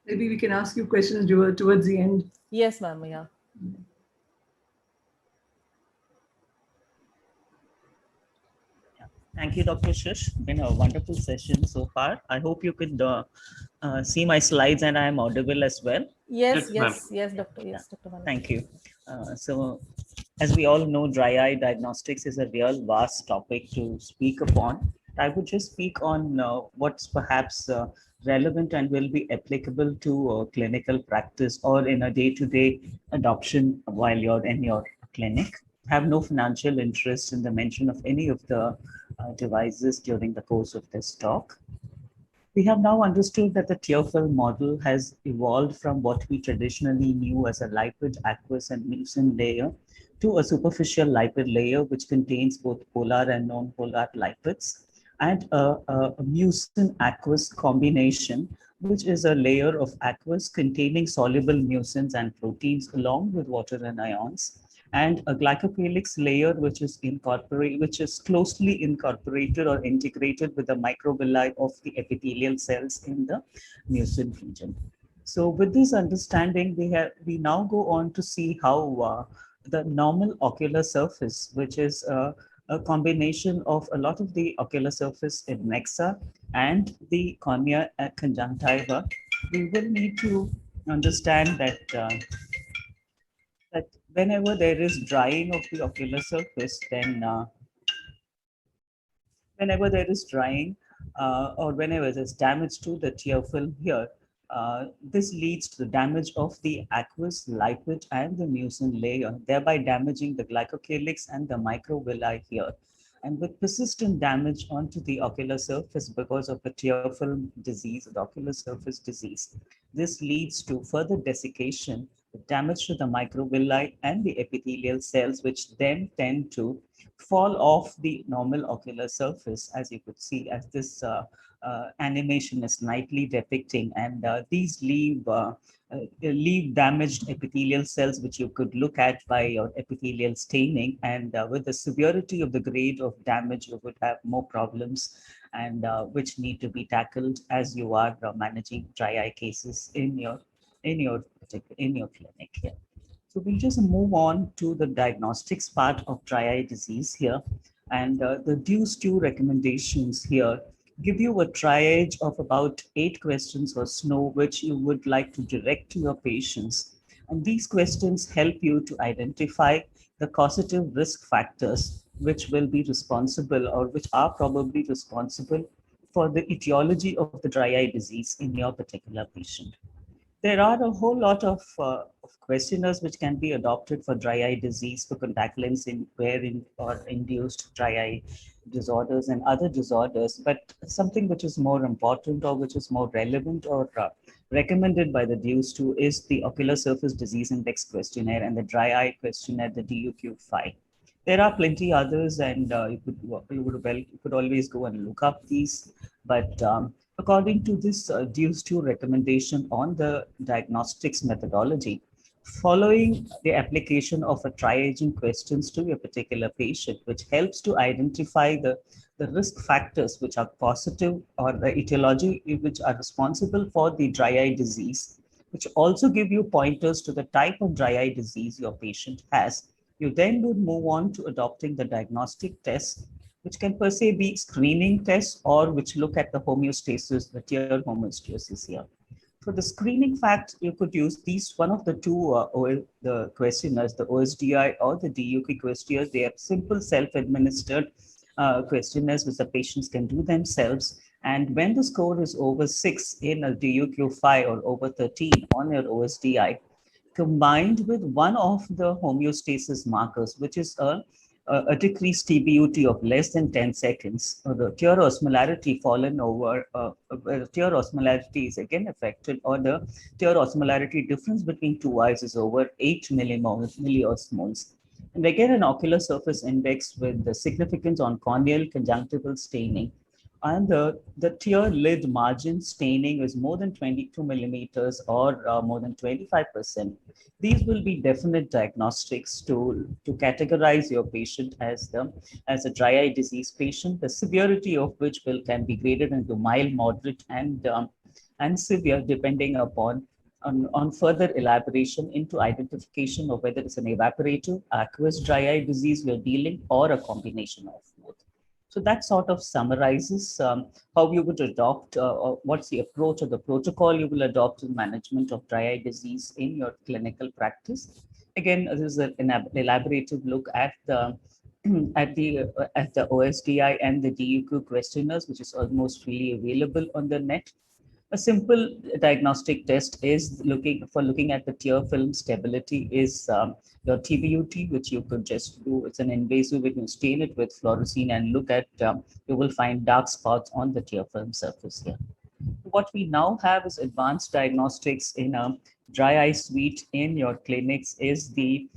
Maybe we can ask you questions towards the end. Yes, ma'am. Yeah. Thank you, Dr. Shush. Been a wonderful session so far. I hope you could see my slides and I am audible as well. Yes, Yes, yes, Doctor. Yes, Dr. Vanati. Thank you. So, as we all know, dry eye diagnostics is a real vast topic to speak upon. I would just speak on what's perhaps relevant and will be applicable to clinical practice or in a day-to-day adoption while you're in your clinic. Have no financial interest in the mention of any of the devices during the course of this talk. We have now understood that the tear film model has evolved from what we traditionally knew as a lipid, aqueous, and mucin layer to a superficial lipid layer, which contains both polar and non-polar lipids, and a mucin aqueous combination, which is a layer of aqueous containing soluble mucins and proteins along with water and ions, and a glycocalyx layer which is closely incorporated or integrated with the microvilli of the epithelial cells in the mucin region. So with this understanding, we now go on to see how the normal ocular surface, which is a combination of a lot of the ocular surface in nexa and the cornea and conjunctiva, we will need to understand that that whenever there is drying of the ocular surface, then whenever there is drying or whenever there's damage to the tear film here, this leads to the damage of the aqueous, lipid, and the mucin layer, thereby damaging the glycocalyx and the microvilli here. And with persistent damage onto the ocular surface because of the tear film disease, the ocular surface disease, this leads to further desiccation, damage to the microvilli and the epithelial cells, which then tend to fall off the normal ocular surface, as you could see, as this animation is nicely depicting. And these leave damaged epithelial cells, which you could look at by your epithelial staining. And with the severity of the grade of damage, you would have more problems, and which need to be tackled as you are managing dry eye cases in your clinic here. So we'll just move on to the diagnostics part of dry eye disease here. And the DEWS-II recommendations here give you a triage of about 8 questions or so, which you would like to direct to your patients. And these questions help you to identify the causative risk factors which will be responsible or which are probably responsible for the etiology of the dry eye disease in your particular patient. There are a whole lot of questionnaires which can be adopted for dry eye disease, for contact lens wearing or induced dry eye disorders and other disorders, but something which is more important or which is more relevant or recommended by the DEWS-II is the Ocular Surface Disease Index questionnaire and the dry eye questionnaire, the DUQ5. There are plenty others, and you could always go and look up these, but according to this DEWS-II recommendation on the diagnostics methodology, following the application of a triaging questions to a particular patient, which helps to identify the risk factors which are positive or the etiology which are responsible for the dry eye disease, which also give you pointers to the type of dry eye disease your patient has. You then would move on to adopting the diagnostic tests, which can per se be screening tests or which look at the homeostasis, the tear homeostasis here. For the screening fact, you could use one of the two the questionnaires, the OSDI or the DUQ questionnaires. They are simple self-administered questionnaires which the patients can do themselves. And when the score is over 6 in a DUQ5 or over 13 on your OSDI, combined with one of the homeostasis markers, which is a decreased TBUT of less than 10 seconds, the tear osmolarity fallen over, tear osmolarity is again affected, or the tear osmolarity difference between two eyes is over 8 milliosmoles. And again, an ocular surface index with the significance on corneal conjunctival staining. And the tear lid margin staining is more than 22 millimeters or more than 25%. These will be definite diagnostics to categorize your patient as a dry eye disease patient, the severity of which can be graded into mild, moderate, and severe, depending upon on further elaboration into identification of whether it's an evaporative, aqueous dry eye disease we're dealing, or a combination of both. So that sort of summarizes how you would adopt, or what's the approach or the protocol you will adopt in management of dry eye disease in your clinical practice. Again, this is an elaborative look at the at the OSDI and the DUQ questionnaires, which is almost freely available on the net. A simple diagnostic test is looking at the tear film stability is your TBUT, which you could just do. It's an invasive, you can stain it with fluorescein and look at, you will find dark spots on the tear film surface here. What we now have is advanced diagnostics in a dry eye suite in your clinics is the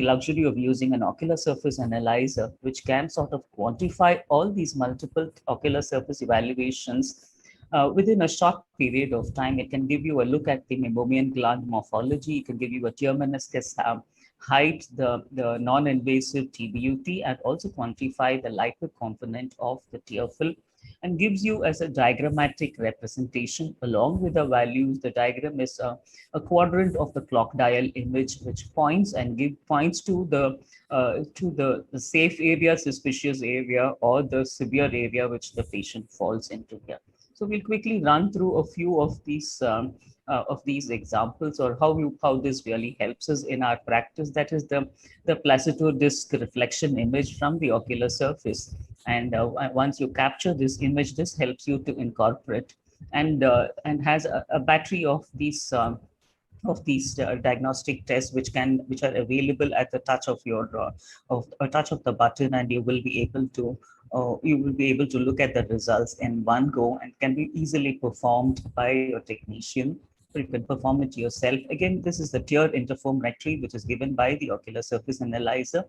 luxury of using an ocular surface analyzer, which can sort of quantify all these multiple ocular surface evaluations within a short period of time. It can give you a look at the meibomian gland morphology. It can give you a tear meniscus height, the non-invasive TBUT, and also quantify the lipid component of the tear film, and gives you as a diagrammatic representation along with the values. The diagram is a quadrant of the clock dial image, which points to the safe area, suspicious area, or the severe area which the patient falls into here. So we'll quickly run through a few of these examples, or how this really helps us in our practice. That is the placido disc reflection image from the ocular surface. And once you capture this image, this helps you to incorporate and has a battery of these diagnostic tests which are available at the touch of your touch of the button, and you will be able to look at the results in one go, and can be easily performed by your technician, or you can perform it yourself. Again, this is the tear interferometry, which is given by the ocular surface analyzer.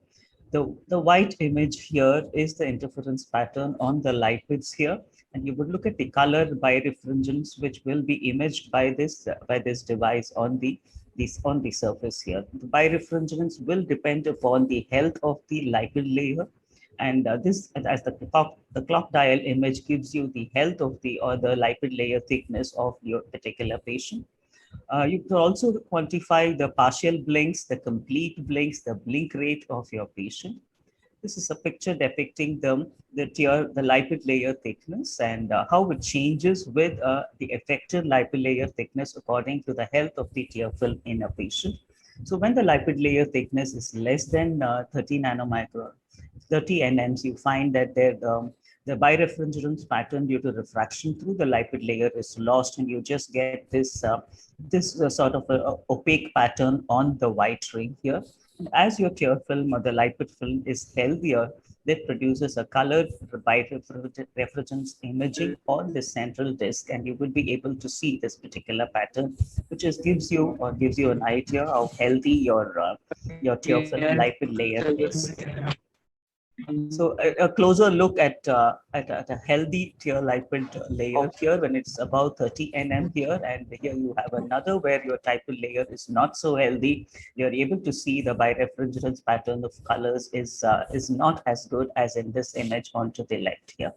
The white image here is the interference pattern on the lipids here, and you would look at the color birefringence, which will be imaged by this device on the surface here. The birefringence will depend upon the health of the lipid layer, and this, as the clock dial image, gives you the health of the lipid layer thickness of your particular patient. You can also quantify the partial blinks, the complete blinks, the blink rate of your patient. This is a picture depicting the lipid layer thickness, and how it changes with the effective lipid layer thickness according to the health of the tear film in a patient. So when the lipid layer thickness is less than 30 nanomicron, 30 nms, you find that the birefringence pattern due to refraction through the lipid layer is lost, and you just get this sort of a opaque pattern on the white ring here. And as your tear film or the lipid film is healthier, that produces a colored birefringence imaging on the central disc, and you will be able to see this particular pattern, which gives you an idea how healthy your tear film lipid layer is. So a closer look at a healthy tear lipid layer here when it's about 30 nm here, and here you have another where your lipid layer is not so healthy. You're able to see the birefringence pattern of colors is not as good as in this image onto the left here.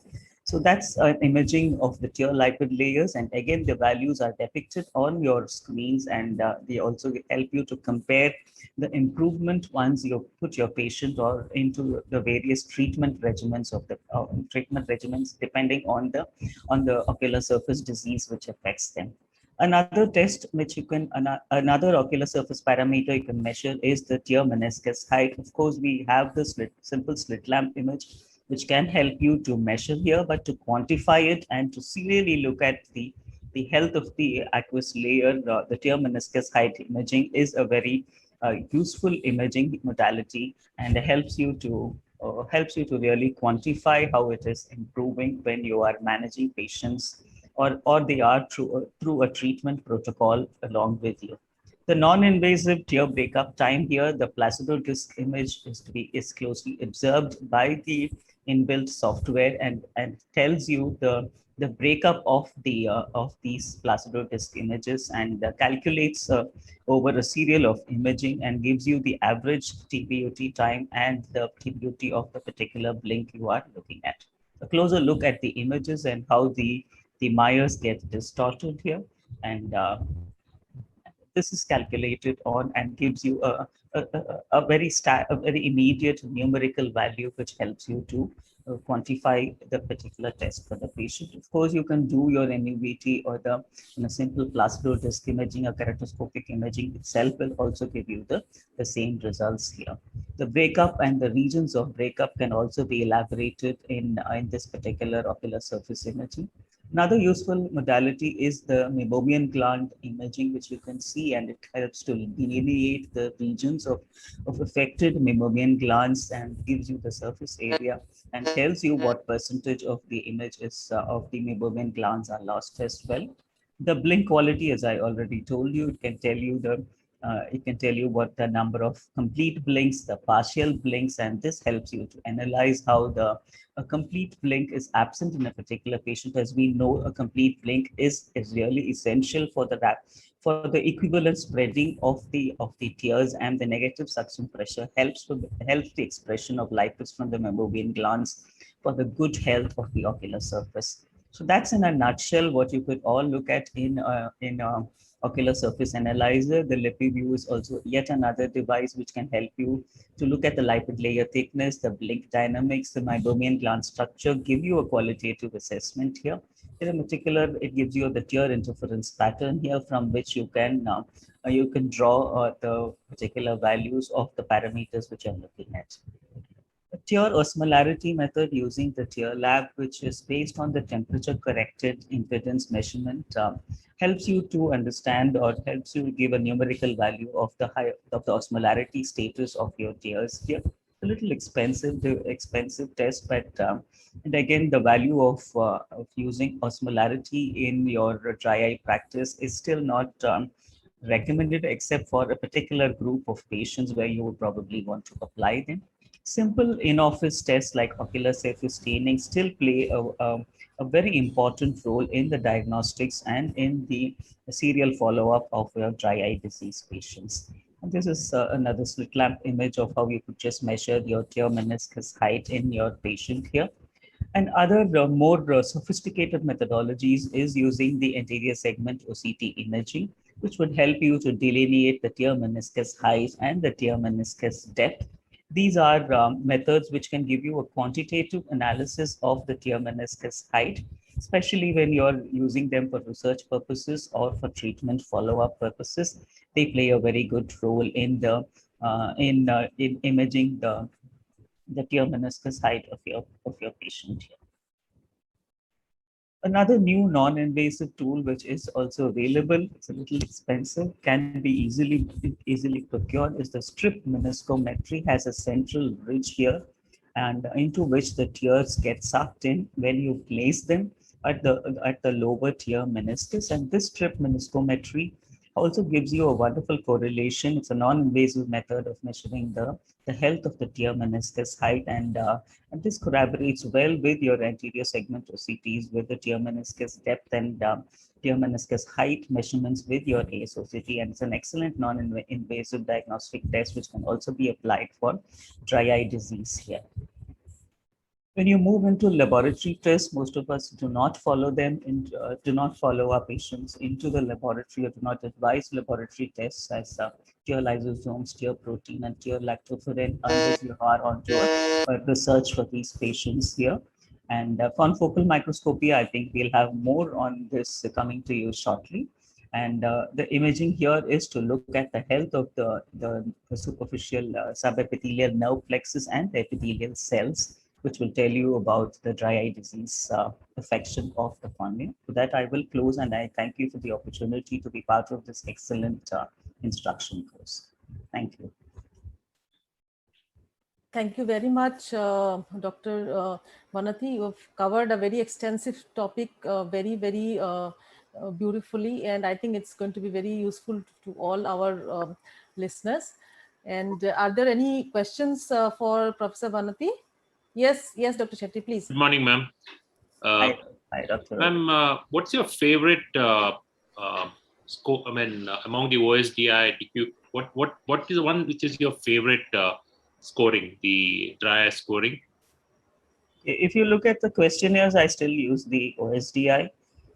So that's an imaging of the tear lipid layers, and again the values are depicted on your screens, and they also help you to compare the improvement once you put your patient or into the various treatment regimens depending on the ocular surface disease which affects them. Another test which another ocular surface parameter you can measure is the tear meniscus height. Of course, we have the simple slit lamp image, which can help you to measure here, but to quantify it and to serially look at the health of the aqueous layer, the tear meniscus height imaging is a very useful imaging modality, and helps you to really quantify how it is improving when you are managing patients or they are through a treatment protocol along with you. The non-invasive tear breakup time here, the placido disc image is closely observed by the inbuilt software and tells you the breakup of these placido disc images and calculates over a serial of imaging and gives you the average TBUT time and the TBUT of the particular blink you are looking at. A closer look at the images and how the Myers get distorted here, and this is calculated on and gives you a very immediate numerical value which helps you to quantify the particular test for the patient. Of course, you can do your NUVT or the simple placido disc imaging or keratoscopic imaging itself will also give you the same results here. The breakup and the regions of breakup can also be elaborated in this particular ocular surface imaging. Another useful modality is the meibomian gland imaging, which you can see, and it helps to delineate the regions of affected meibomian glands and gives you the surface area and tells you what percentage of the image is of the meibomian glands are lost as well. The blink quality, as I already told you, it can tell you what the number of complete blinks, the partial blinks, and this helps you to analyze how a complete blink is absent in a particular patient. As we know, a complete blink is really essential for the equivalent spreading of the tears, and the negative suction pressure helps the expression of lipase from the meibomian glands for the good health of the ocular surface. So that's in a nutshell what you could all look at in ocular surface analyzer. The LipiView is also yet another device which can help you to look at the lipid layer thickness, the blink dynamics, the meibomian gland structure, give you a qualitative assessment here. In particular, it gives you the tear interference pattern here from which you can draw the particular values of the parameters which I'm looking at. The tear osmolarity method using the tear lab, which is based on the temperature corrected impedance measurement, helps you to understand or helps you give a numerical value of the osmolarity status of your tears here. A little expensive test, but and again, the value of using osmolarity in your dry eye practice is still not recommended, except for a particular group of patients where you would probably want to apply them. Simple in-office tests like ocular surface staining still play a very important role in the diagnostics and in the serial follow-up of your dry eye disease patients. And this is another slit lamp image of how you could just measure your tear meniscus height in your patient here. And other more sophisticated methodologies is using the anterior segment OCT imaging, which would help you to delineate the tear meniscus height and the tear meniscus depth. These are methods which can give you a quantitative analysis of the tear meniscus height, especially when you're using them for research purposes or for treatment follow-up purposes. They play a very good role in in imaging the tear meniscus height of your patient here. Another new non-invasive tool which is also available, it's a little expensive, can be easily procured, is the strip meniscometry. Has a central ridge here and into which the tears get sucked in when you place them at the lower tear meniscus. And this strip meniscometry also gives you a wonderful correlation. It's a non-invasive method of measuring the health of the tear meniscus height, and this corroborates well with your anterior segment OCTs with the tear meniscus depth and tear meniscus height measurements with your ASOCT, and it's an excellent non-invasive diagnostic test which can also be applied for dry eye disease here. When you move into laboratory tests, most of us do not follow our patients into the laboratory or do not advise laboratory tests as tear lysosomes, tear protein, and tear lactoferrin unless you are onto a research for these patients here. And confocal microscopy, I think we'll have more on this coming to you shortly. And the imaging here is to look at the health of the superficial subepithelial nerve plexus and the epithelial cells which will tell you about the dry eye disease affection of the cornea. With that, I will close, and I thank you for the opportunity to be part of this excellent instruction course. Thank you. Thank you very much, Dr. Vanati. You've covered a very extensive topic very beautifully, and I think it's going to be very useful to all our listeners. And are there any questions for Professor Vanati? Yes, Dr. Shetty, please. Good morning, ma'am. Hi, Dr. Ma'am, what's your favorite score? I mean, among the OSDI, what is the one which is your favorite scoring, the dry eye scoring? If you look at the questionnaires, I still use the OSDI,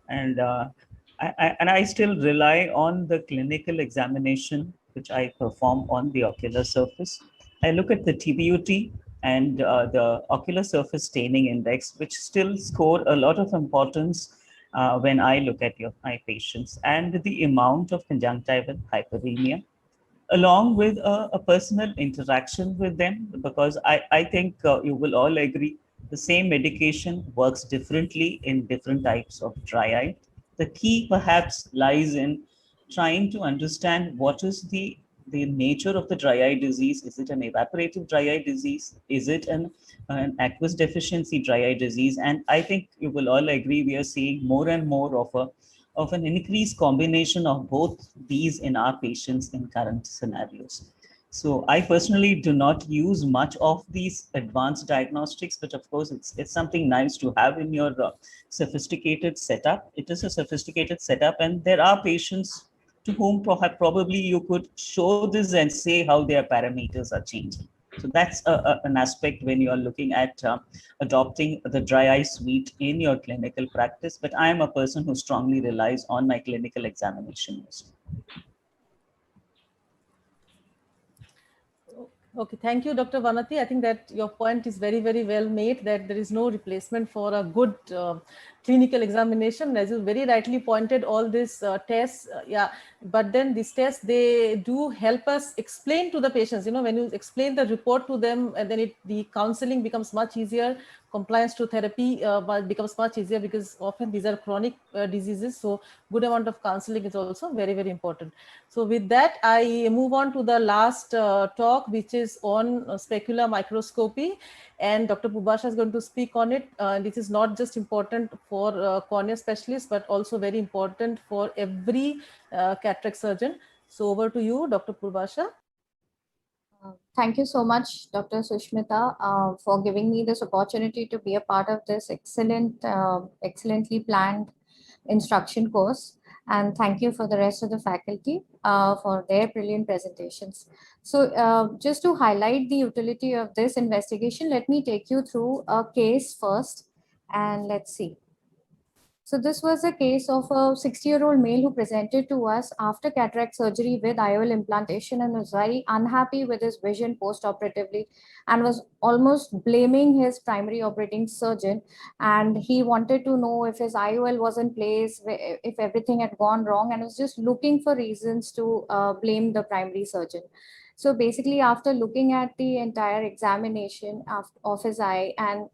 and I still rely on the clinical examination which I perform on the ocular surface. I look at the TBUT and the ocular surface staining index, which still score a lot of importance when I look at my patients, and the amount of conjunctival hyperemia, along with a personal interaction with them, because I think you will all agree the same medication works differently in different types of dry eye. The key perhaps lies in trying to understand what is the nature of the dry eye disease. Is it an evaporative dry eye disease? Is it an aqueous deficiency dry eye disease? And I think you will all agree we are seeing more and more of an increased combination of both these in our patients in current scenarios. So I personally do not use much of these advanced diagnostics, but of course it's something nice to have in your sophisticated setup. It is a sophisticated setup, and there are patients to whom probably you could show this and say how their parameters are changing. So that's an aspect when you are looking at adopting the dry eye suite in your clinical practice. But I am a person who strongly relies on my clinical examination. Okay, thank you, Dr. Vanati. I think that your point is very well made, that there is no replacement for a good clinical examination. As you very rightly pointed, all these tests, but then these tests, they do help us explain to the patients, when you explain the report to them, and then the counseling becomes much easier, compliance to therapy becomes much easier, because often these are chronic diseases. So good amount of counseling is also very important. So with that, I move on to the last talk, which is on specular microscopy, and Dr. Pubasha is going to speak on it. This is not just important for cornea specialists, but also very important for every cataract surgeon. So over to you, Dr. Pubasha. Thank you so much, Dr. Sushmita, for giving me this opportunity to be a part of this excellently planned instruction course. And thank you for the rest of the faculty for their brilliant presentations. So just to highlight the utility of this investigation, let me take you through a case first, and let's see. So this was a case of a 60-year-old male who presented to us after cataract surgery with IOL implantation, and was very unhappy with his vision post-operatively, and was almost blaming his primary operating surgeon. And he wanted to know if his IOL was in place, if everything had gone wrong, and was just looking for reasons to blame the primary surgeon. So basically, after looking at the entire examination of his eye and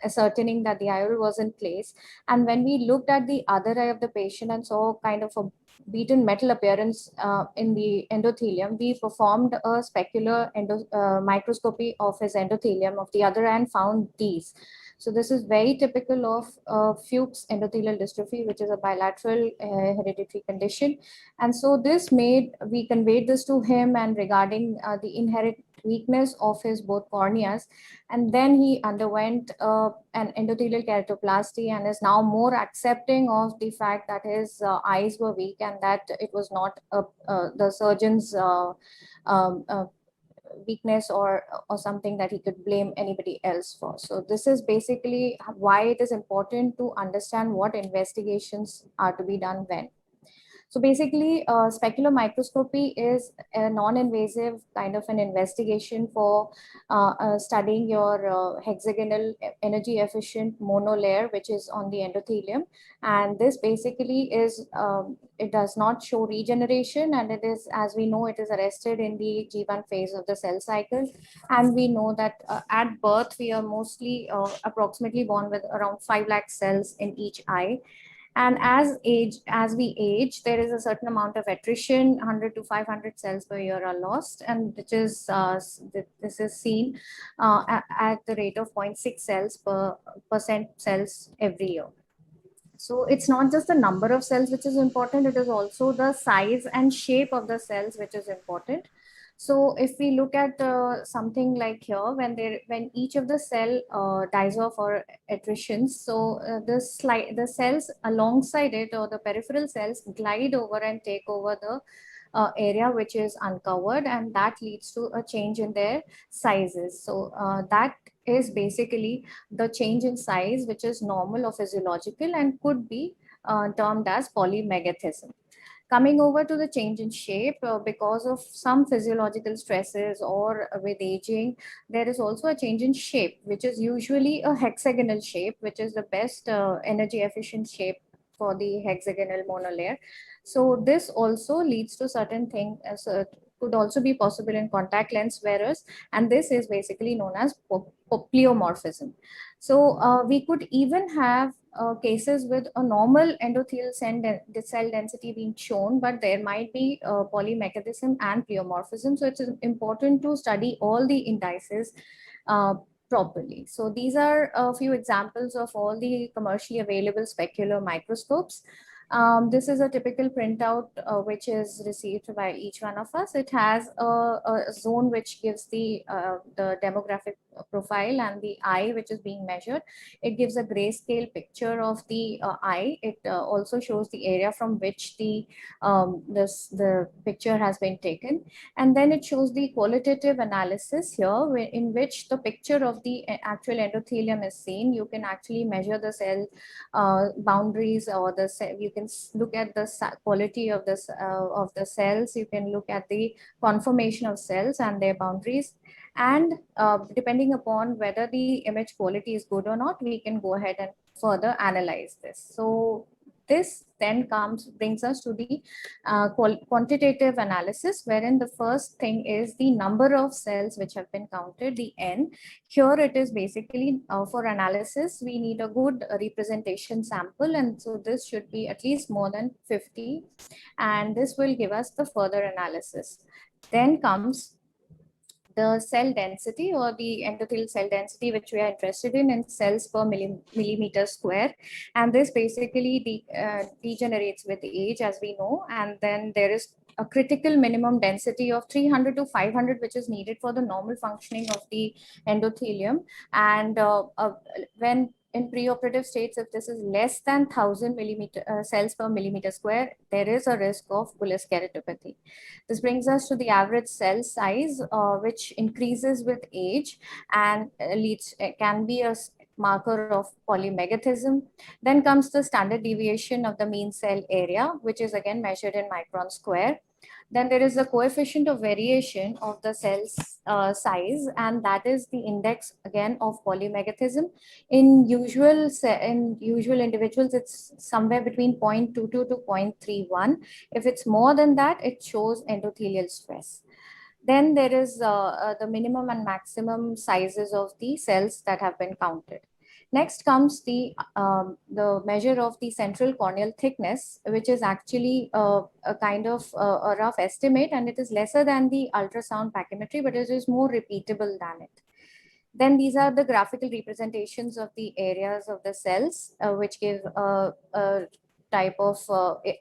ascertaining that the IOL was in place, and when we looked at the other eye of the patient and saw kind of a beaten metal appearance in the endothelium, we performed a specular microscopy of his endothelium of the other eye and found these. So this is very typical of Fuchs endothelial dystrophy, which is a bilateral hereditary condition. And so we conveyed this to him, and regarding the inherent weakness of his both corneas, and then he underwent an endothelial keratoplasty, and is now more accepting of the fact that his eyes were weak, and that it was not the surgeon's weakness or something that he could blame anybody else for. So this is basically why it is important to understand what investigations are to be done when. So basically, specular microscopy is a non-invasive kind of an investigation for studying your hexagonal energy efficient monolayer, which is on the endothelium. And this basically is, it does not show regeneration, and it is, as we know, it is arrested in the G1 phase of the cell cycle. And we know that at birth, we are mostly approximately born with around 5 lakh cells in each eye. And as we age, there is a certain amount of attrition. 100 to 500 cells per year are lost, and which is this is seen at the rate of 0.6 cells per percent cells every year. So it's not just the number of cells which is important; it is also the size and shape of the cells which is important. So if we look at something like here, when each of the cell dies off or attritions, so the cells alongside it, or the peripheral cells, glide over and take over the area which is uncovered, and that leads to a change in their sizes. So that is basically the change in size, which is normal or physiological and could be termed as polymegathism. Coming over to the change in shape, because of some physiological stresses or with aging, there is also a change in shape, which is usually a hexagonal shape, which is the best energy efficient shape for the hexagonal monolayer. So this also leads to certain things, could also be possible in contact lens wearers, and this is basically known as pleomorphism. So we could even have cases with a normal endothelial cell density being shown, but there might be polymegathism and pleomorphism. So it's important to study all the indices properly. So these are a few examples of all the commercially available specular microscopes. This is a typical printout which is received by each one of us. It has a zone which gives the demographic profile and the eye which is being measured. It gives a grayscale picture of the eye. It also shows the area from which the picture has been taken. And then it shows the qualitative analysis here, in which the picture of the actual endothelium is seen. You can actually measure the cell boundaries, or the cell. You can look at the quality of the cells. You can look at the conformation of cells and their boundaries. And depending upon whether the image quality is good or not, we can go ahead and further analyze this. So this then brings us to the quantitative analysis, wherein the first thing is the number of cells which have been counted, the N. Here it is basically for analysis, we need a good representation sample, and so this should be at least more than 50, and this will give us the further analysis. Then comes the cell density, or the endothelial cell density, which we are interested in cells per millimeter square. And this basically degenerates with age, as we know. And then there is a critical minimum density of 300 to 500, which is needed for the normal functioning of the endothelium. And when in preoperative states, if this is less than 1000 cells per millimeter square, there is a risk of bullous keratopathy. This brings us to the average cell size, which increases with age and can be a marker of polymegathism. Then comes the standard deviation of the mean cell area, which is again measured in micron square. Then there is the coefficient of variation of the cell's size, and that is the index again of polymegathism. In usual individuals, it's somewhere between 0.22 to 0.31. If it's more than that, it shows endothelial stress. Then there is the minimum and maximum sizes of the cells that have been counted. Next comes the measure of the central corneal thickness, which is actually a kind of a rough estimate, and it is lesser than the ultrasound pachymetry, but it is more repeatable than it. Then these are the graphical representations of the areas of the cells, which give a type of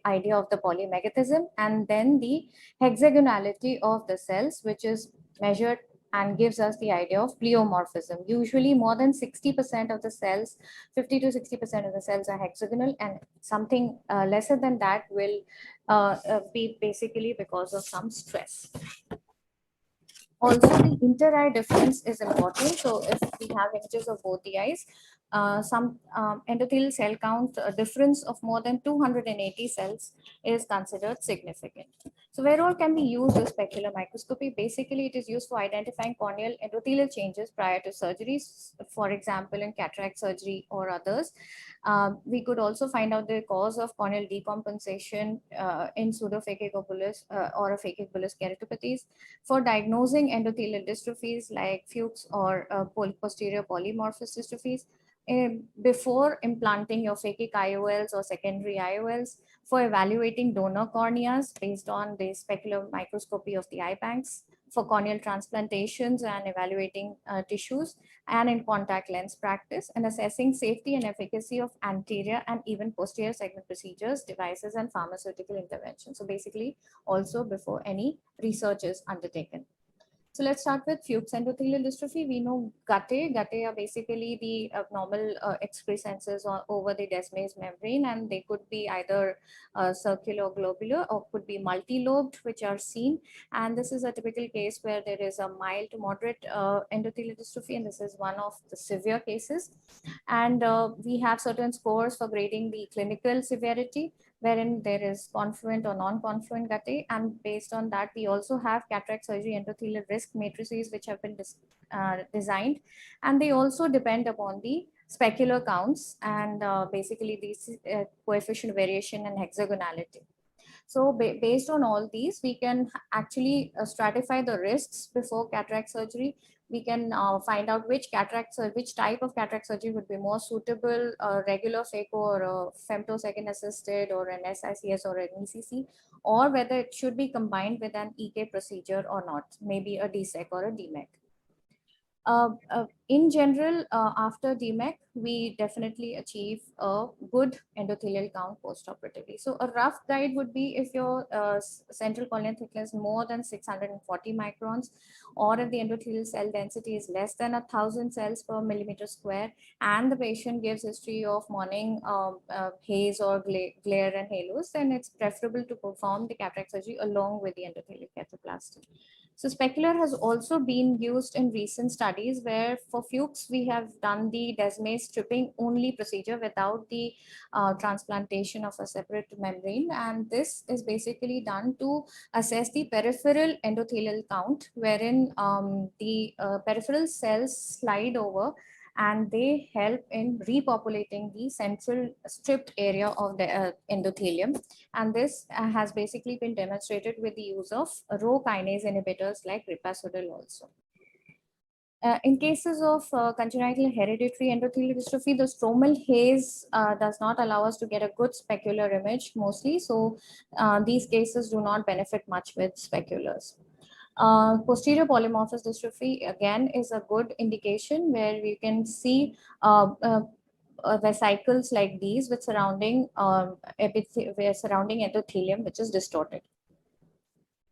idea of the polymegathism, and then the hexagonality of the cells, which is measured and gives us the idea of pleomorphism. Usually more than 60% of the cells, 50 to 60% of the cells are hexagonal, and something lesser than that will be basically because of some stress. Also, the inter-eye difference is important. So if we have images of both the eyes, some endothelial cell count difference of more than 280 cells is considered significant. So where all can we use the specular microscopy? Basically, it is used for identifying corneal endothelial changes prior to surgeries, for example, in cataract surgery or others. We could also find out the cause of corneal decompensation in pseudophakic bullous or phakic bullous keratopathies, for diagnosing endothelial dystrophies like Fuchs or posterior polymorphous dystrophies, before implanting your phakic IOLs or secondary IOLs, for evaluating donor corneas based on the specular microscopy of the eye banks, for corneal transplantations and evaluating tissues, and in contact lens practice, and assessing safety and efficacy of anterior and even posterior segment procedures, devices, and pharmaceutical interventions. So basically, also before any research is undertaken. So let's start with Fuchs endothelial dystrophy. We know Gate are basically the abnormal excrescences over the Descemet's membrane, and they could be either circular or globular, or could be multi-lobed, which are seen. And this is a typical case where there is a mild to moderate endothelial dystrophy, and this is one of the severe cases. And we have certain scores for grading the clinical severity, wherein there is confluent or non-confluent Gate, and based on that, we also have cataract surgery endothelial risk matrices which have been designed, and they also depend upon the specular counts and basically these coefficient variation and hexagonality. So based on all these, we can actually stratify the risks before cataract surgery. We can find out which type of cataract surgery would be more suitable, a regular phaco or a femtosecond assisted or an SICS or an ECC, or whether it should be combined with an EK procedure or not, maybe a DSEC or a DMEC. In general, after DMEC, we definitely achieve a good endothelial count postoperatively. So a rough guide would be if your central corneal thickness is more than 640 microns, or if the endothelial cell density is less than 1,000 cells per millimeter square, and the patient gives history of morning haze or glare and halos, then it's preferable to perform the cataract surgery along with the endothelial keratoplasty. So specular has also been used in recent studies where for Fuchs, we have done the Descemet stripping only procedure without the transplantation of a separate membrane. And this is basically done to assess the peripheral endothelial count, wherein the peripheral cells slide over and they help in repopulating the central stripped area of the endothelium. And this has basically been demonstrated with the use of Rho kinase inhibitors like Ripasudil also. In cases of congenital hereditary endothelial dystrophy, the stromal haze does not allow us to get a good specular image mostly. So these cases do not benefit much with speculars. Posterior polymorphous dystrophy again is a good indication where we can see vesicles like these with surrounding endothelium which is distorted.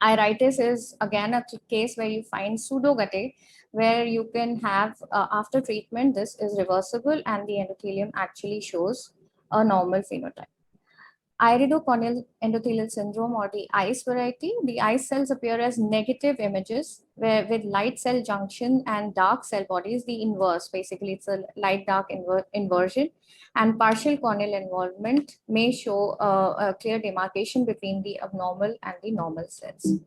Iritis is again a case where you find pseudogate, where you can have after treatment this is reversible and the endothelium actually shows a normal phenotype. Iridocorneal endothelial syndrome, or the ICE variety, the ICE cells appear as negative images where with light cell junction and dark cell bodies, the inverse, basically it's a light dark inversion, and partial corneal involvement may show a clear demarcation between the abnormal and the normal cells.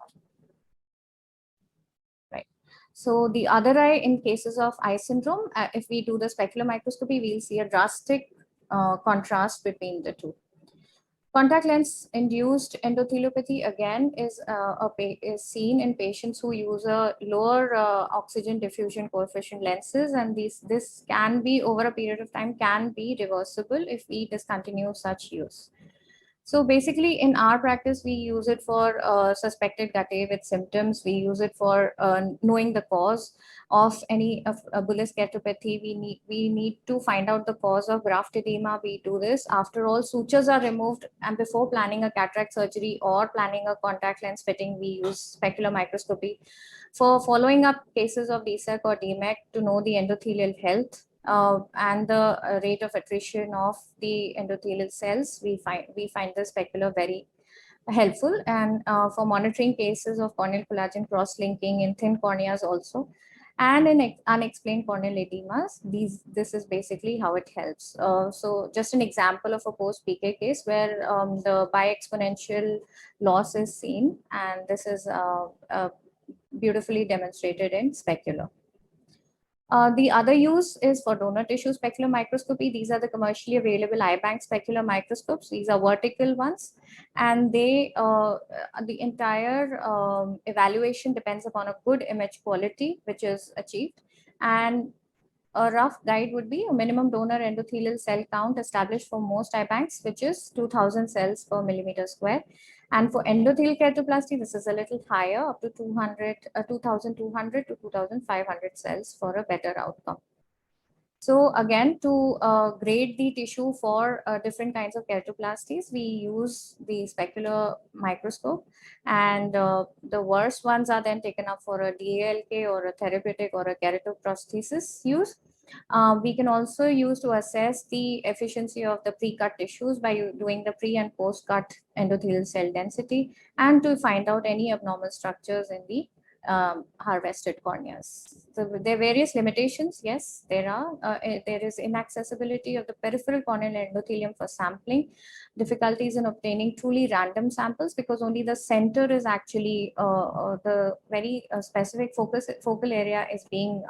Right. So the other eye in cases of eye syndrome, if we do the specular microscopy, we'll see a drastic contrast between the two. Contact lens induced endotheliopathy again is seen in patients who use a lower oxygen diffusion coefficient lenses, and this can be over a period of time can be reversible if we discontinue such use. So basically in our practice, we use it for suspected Gate with symptoms. We use it for knowing the cause of any bullous keratopathy. We need to find out the cause of graft edema. We do this. After all, sutures are removed, and before planning a cataract surgery or planning a contact lens fitting, we use specular microscopy. For following up cases of DSEC or DMEC to know the endothelial health, and the rate of attrition of the endothelial cells, we find the specular very helpful. And for monitoring cases of corneal collagen cross-linking in thin corneas also. and in unexplained corneal edemas. This is basically how it helps. So just an example of a post-PK case where the bi-exponential loss is seen, and this is beautifully demonstrated in specular. The other use is for donor tissue specular microscopy. These are the commercially available eye-bank specular microscopes. These are vertical ones, and they the entire evaluation depends upon a good image quality, which is achieved. And a rough guide would be a minimum donor endothelial cell count established for most eye banks, which is 2000 cells per millimeter square. And for endothelial keratoplasty, this is a little higher, up to 2200 to 2500 cells for a better outcome. So again, to grade the tissue for different kinds of keratoplasties, we use the specular microscope, and the worst ones are then taken up for a DALK or a therapeutic or a keratoprosthesis use. We can also use to assess the efficiency of the pre-cut tissues by doing the pre and post-cut endothelial cell density, and to find out any abnormal structures in the harvested corneas. So there are various limitations. Yes, there are. There is inaccessibility of the peripheral corneal endothelium for sampling, difficulties in obtaining truly random samples because only the center is actually the very specific focal area is being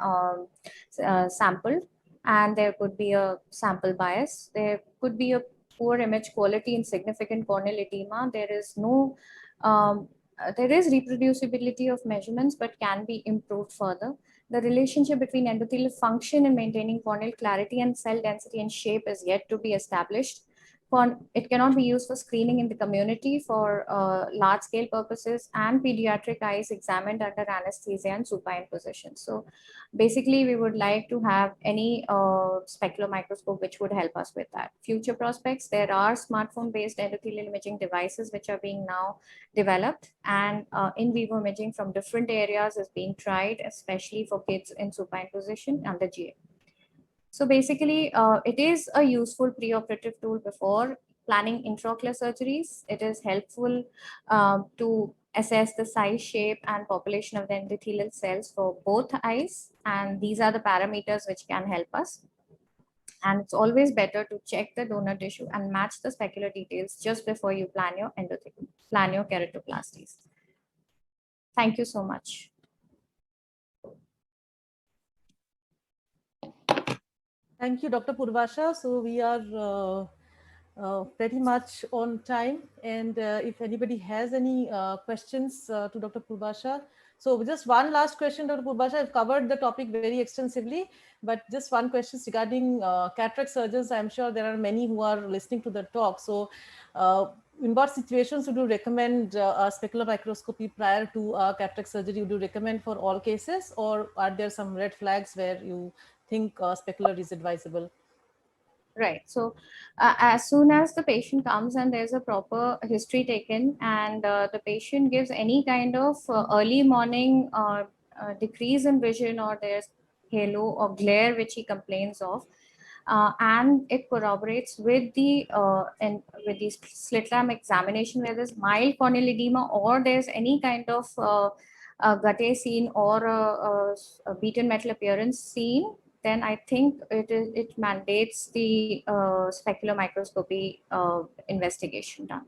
sampled, and there could be a sample bias. There could be a poor image quality in significant corneal edema. There is no there is reproducibility of measurements, but can be improved further. The relationship between endothelial function and maintaining corneal clarity and cell density and shape is yet to be established. It cannot be used for screening in the community for large-scale purposes, and pediatric eyes examined under anesthesia and supine position. So basically, we would like to have any specular microscope which would help us with that. Future prospects, there are smartphone-based endothelial imaging devices which are being now developed, and in vivo imaging from different areas is being tried, especially for kids in supine position under GA. So basically, it is a useful preoperative tool before planning intraocular surgeries. It is helpful to assess the size, shape, and population of the endothelial cells for both eyes. And these are the parameters which can help us. And it's always better to check the donor tissue and match the specular details just before you plan your keratoplasties. Thank you so much. Thank you, Dr. Purvasha. So we are pretty much on time. And if anybody has any questions to Dr. Purvasha. So just one last question, Dr. Purvasha. I've covered the topic very extensively, but just one question regarding cataract surgeons. I'm sure there are many who are listening to the talk. So in what situations would you recommend a specular microscopy prior to cataract surgery? Would you recommend for all cases, or are there some red flags where you think specular is advisable? Right. So as soon as the patient comes and there's a proper history taken, and the patient gives any kind of early morning decrease in vision, or there's halo or glare which he complains of, and it corroborates with the slit lamp examination where there's mild corneal edema, or there's any kind of guttae seen or a beaten metal appearance seen, then I think it mandates the specular microscopy investigation done.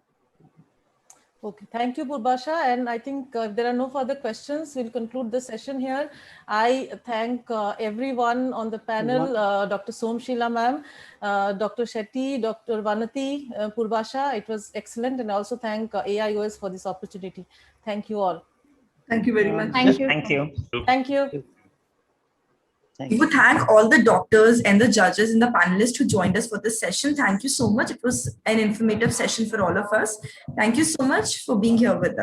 Okay, thank you, Purvasha. And I think if there are no further questions, we'll conclude the session here. I thank everyone on the panel, Dr. Somshila ma'am, Dr. Shetty, Dr. Vanati, Purvasha. It was excellent. And I also thank AIOS for this opportunity. Thank you all. Thank you very much. Thank you. Thank you. Thank you. We would thank all the doctors and the judges and the panelists who joined us for this session. Thank you so much. It was an informative session for all of us. Thank you so much for being here with us.